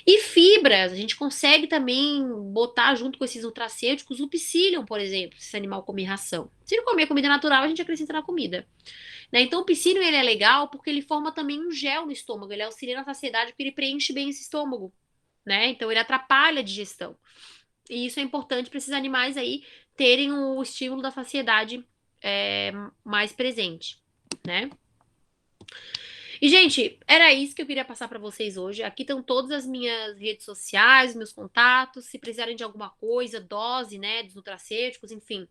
E fibras, a gente consegue também botar junto com esses nutracêuticos o psyllium, por exemplo, se esse animal comer ração. Se ele comer comida natural, a gente acrescenta na comida. Né? Então o psyllium ele é legal porque ele forma também um gel no estômago, ele auxilia na saciedade porque ele preenche bem esse estômago. Né? Então ele atrapalha a digestão. E isso é importante para esses animais aí terem o estímulo da saciedade mais presente, né? E, gente, era isso que eu queria passar para vocês hoje. Aqui estão todas as minhas redes sociais, meus contatos. Se precisarem de alguma coisa, dose, né, dos nutracêuticos, enfim.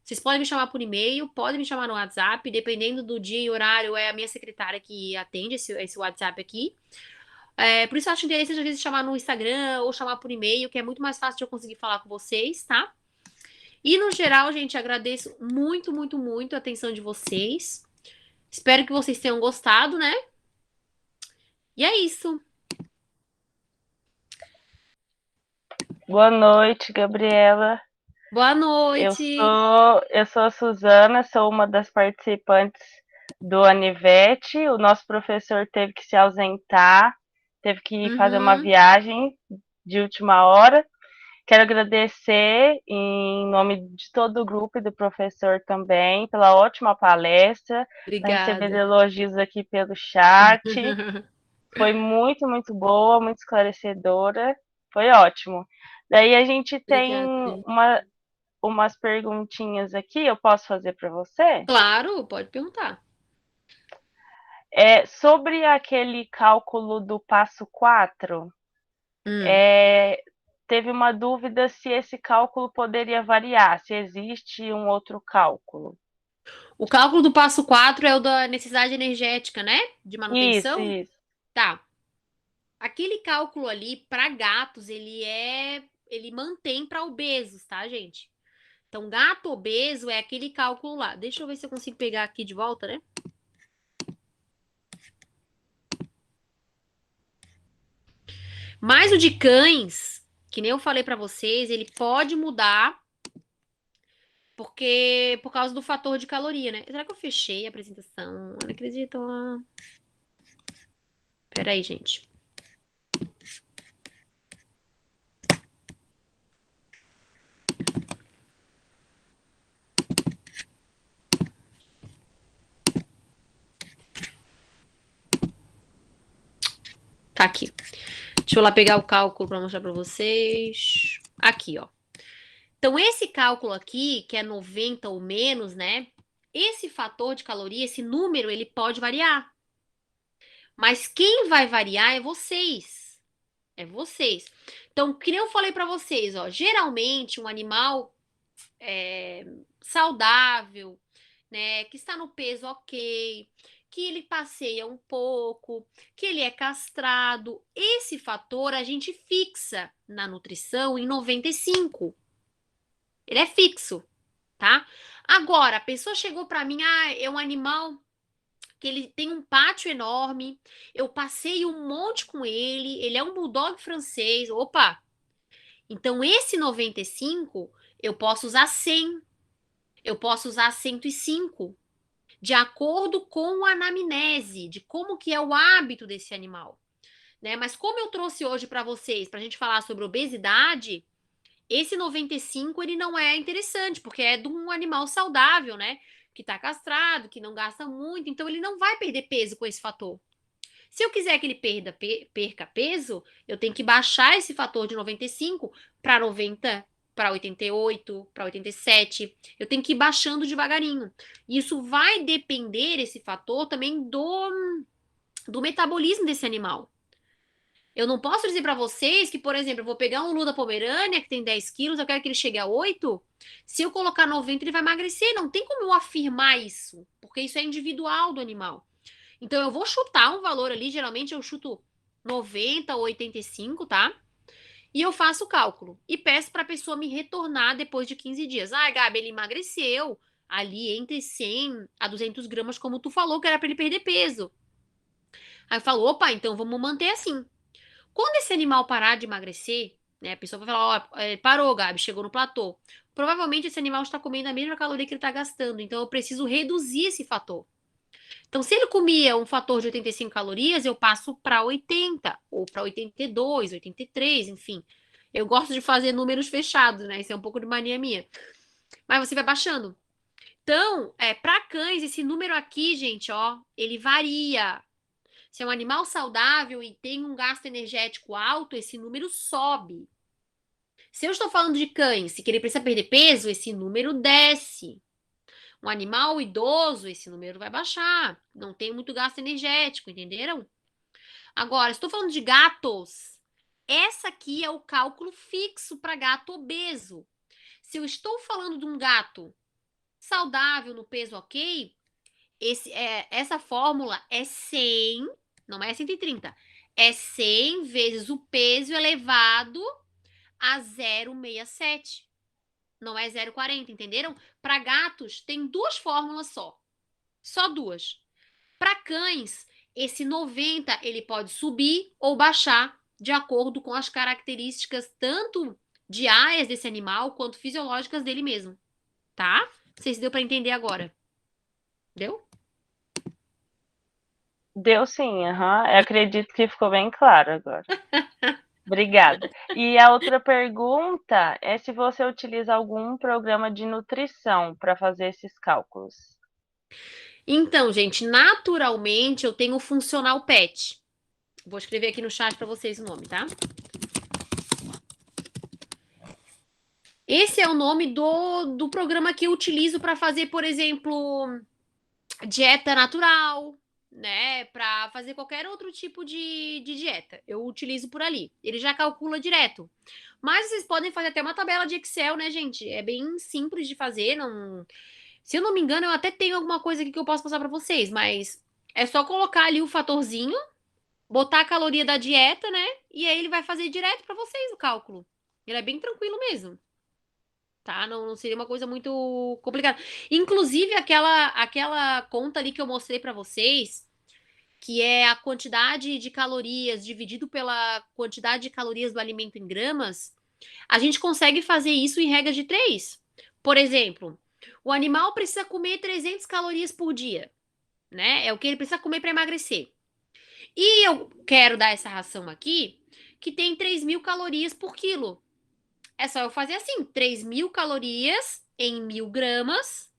Vocês podem me chamar por e-mail, podem me chamar no WhatsApp. Dependendo do dia e horário, é a minha secretária que atende esse WhatsApp aqui. Por isso eu acho interessante, às vezes, chamar no Instagram ou chamar por e-mail, que é muito mais fácil de eu conseguir falar com vocês, tá? E, no geral, gente, agradeço muito, muito, muito a atenção de vocês. Espero que vocês tenham gostado, né? E é isso. Boa noite, Gabriela. Boa noite. Eu sou a Suzana, sou uma das participantes do Anivete. O nosso professor teve que se ausentar, teve que fazer uma viagem de última hora. Quero agradecer em nome de todo o grupo e do professor também pela ótima palestra, recebendo elogios aqui pelo chat. Foi muito, muito boa, muito esclarecedora. Foi ótimo. Daí a gente tem umas perguntinhas aqui, eu posso fazer para você? Claro, pode perguntar. Sobre aquele cálculo do passo 4, teve uma dúvida se esse cálculo poderia variar, se existe um outro cálculo. O cálculo do passo 4 é o da necessidade energética, né? De manutenção? Isso. Tá. Aquele cálculo ali, para gatos, ele mantém para obesos, tá, gente? Então, gato obeso é aquele cálculo lá. Deixa eu ver se eu consigo pegar aqui de volta, né? Mas o de cães, que nem eu falei para vocês, ele pode mudar porque por causa do fator de caloria, né? Será que eu fechei a apresentação? Não acredito. Peraí, gente. Tá aqui. Deixa eu lá pegar o cálculo para mostrar para vocês. Aqui, ó. Então, esse cálculo aqui, que é 90 ou menos, né? Esse fator de caloria, esse número, ele pode variar. Mas quem vai variar é vocês. É vocês. Então, que nem eu falei para vocês, ó. Geralmente, um animal saudável, né? Que está no peso ok, que ele passeia um pouco, que ele é castrado. Esse fator a gente fixa na nutrição em 95. Ele é fixo, tá? Agora, a pessoa chegou para mim, é um animal que ele tem um pátio enorme, eu passei um monte com ele é um bulldog francês. Opa! Então, esse 95, eu posso usar 100, eu posso usar 105, de acordo com a anamnese, de como que é o hábito desse animal, né? Mas como eu trouxe hoje para vocês, para a gente falar sobre obesidade, esse 95 ele não é interessante, porque é de um animal saudável, né? Que está castrado, que não gasta muito, então ele não vai perder peso com esse fator. Se eu quiser que ele perca peso, eu tenho que baixar esse fator de 95 para 90, para 88, para 87. Eu tenho que ir baixando devagarinho. Isso vai depender, esse fator, também do metabolismo desse animal. Eu não posso dizer para vocês que, por exemplo, eu vou pegar um Lula Pomerânia que tem 10 quilos, eu quero que ele chegue a 8. Se eu colocar 90, ele vai emagrecer. Não tem como eu afirmar isso, porque isso é individual do animal. Então, eu vou chutar um valor ali, geralmente eu chuto 90 ou 85, tá? E eu faço o cálculo. E peço para a pessoa me retornar depois de 15 dias. Ah, Gabi, ele emagreceu ali entre 100 a 200 gramas, como tu falou, que era para ele perder peso. Aí eu falo, opa, então vamos manter assim. Quando esse animal parar de emagrecer, né, a pessoa vai falar, ó, parou, Gabi, chegou no platô. Provavelmente esse animal está comendo a mesma caloria que ele está gastando, então eu preciso reduzir esse fator. Então, se ele comia um fator de 85 calorias, eu passo para 80, ou para 82, 83, enfim. Eu gosto de fazer números fechados, né? Isso é um pouco de mania minha. Mas você vai baixando. Então, para cães, esse número aqui, gente, ó, ele varia. Se é um animal saudável e tem um gasto energético alto, esse número sobe. Se eu estou falando de cães, que ele precisa perder peso, esse número desce. Um animal idoso, esse número vai baixar. Não tem muito gasto energético, entenderam? Agora, estou falando de gatos. Essa aqui é o cálculo fixo para gato obeso. Se eu estou falando de um gato saudável, no peso ok, essa fórmula é 100, não é 130, é 100 vezes o peso elevado a 0,67. Não é 0,40, entenderam? Para gatos, tem duas fórmulas só. Só duas. Para cães, esse 90 ele pode subir ou baixar de acordo com as características tanto diárias desse animal quanto fisiológicas dele mesmo, tá? Não sei se deu para entender agora. Deu? Deu sim, aham. Eu acredito que ficou bem claro agora. Obrigada. E a outra pergunta é se você utiliza algum programa de nutrição para fazer esses cálculos. Então, gente, naturalmente eu tenho o Funcional Pet. Vou escrever aqui no chat para vocês o nome, tá? Esse é o nome do programa que eu utilizo para fazer, por exemplo, dieta natural, né? Para fazer qualquer outro tipo de dieta. Eu utilizo por ali. Ele já calcula direto. Mas vocês podem fazer até uma tabela de Excel, né, gente? É bem simples de fazer. Não... Se eu não me engano, eu até tenho alguma coisa aqui que eu posso passar para vocês, mas é só colocar ali o fatorzinho, botar a caloria da dieta, né? E aí ele vai fazer direto para vocês o cálculo. Ele é bem tranquilo mesmo. Tá? Não seria uma coisa muito complicada. Inclusive, aquela conta ali que eu mostrei para vocês, que é a quantidade de calorias dividido pela quantidade de calorias do alimento em gramas, a gente consegue fazer isso em regra de 3. Por exemplo, o animal precisa comer 300 calorias por dia, né? É o que ele precisa comer para emagrecer. E eu quero dar essa ração aqui, que tem 3.000 calorias por quilo. É só eu fazer assim, 3.000 calorias em 1.000 gramas.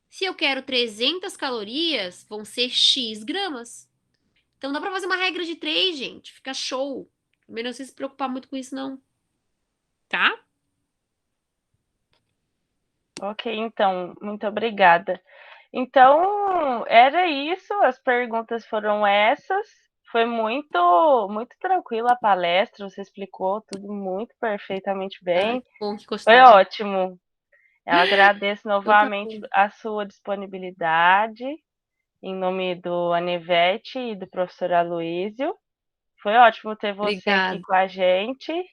Se eu quero 300 calorias, vão ser X gramas. Então dá pra fazer uma regra de 3, gente. Fica show. Também não precisa se preocupar muito com isso, não. Tá? Ok, então, muito obrigada. Então, era isso, as perguntas foram essas. Foi muito tranquila a palestra, você explicou tudo muito perfeitamente Ai, bem. que bom que Foi gostaram. ótimo. Eu agradeço Então tá novamente bom. a sua disponibilidade, em nome do Anivete e do professor Aloísio. Foi ótimo ter você aqui Obrigada. com a gente.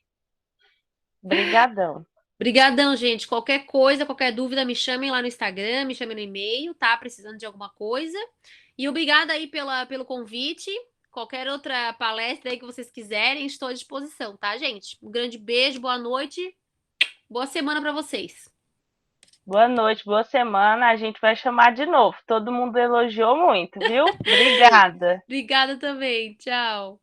Obrigadão. Obrigadão, gente. Qualquer coisa, qualquer dúvida, me chamem lá no Instagram, me chamem no e-mail, tá? Precisando de alguma coisa. E obrigada aí pelo convite. Qualquer outra palestra aí que vocês quiserem, estou à disposição, tá, gente? Um grande beijo, boa noite, boa semana para vocês. Boa noite, boa semana. A gente vai chamar de novo. Todo mundo elogiou muito, viu? Obrigada. Obrigada também. Tchau.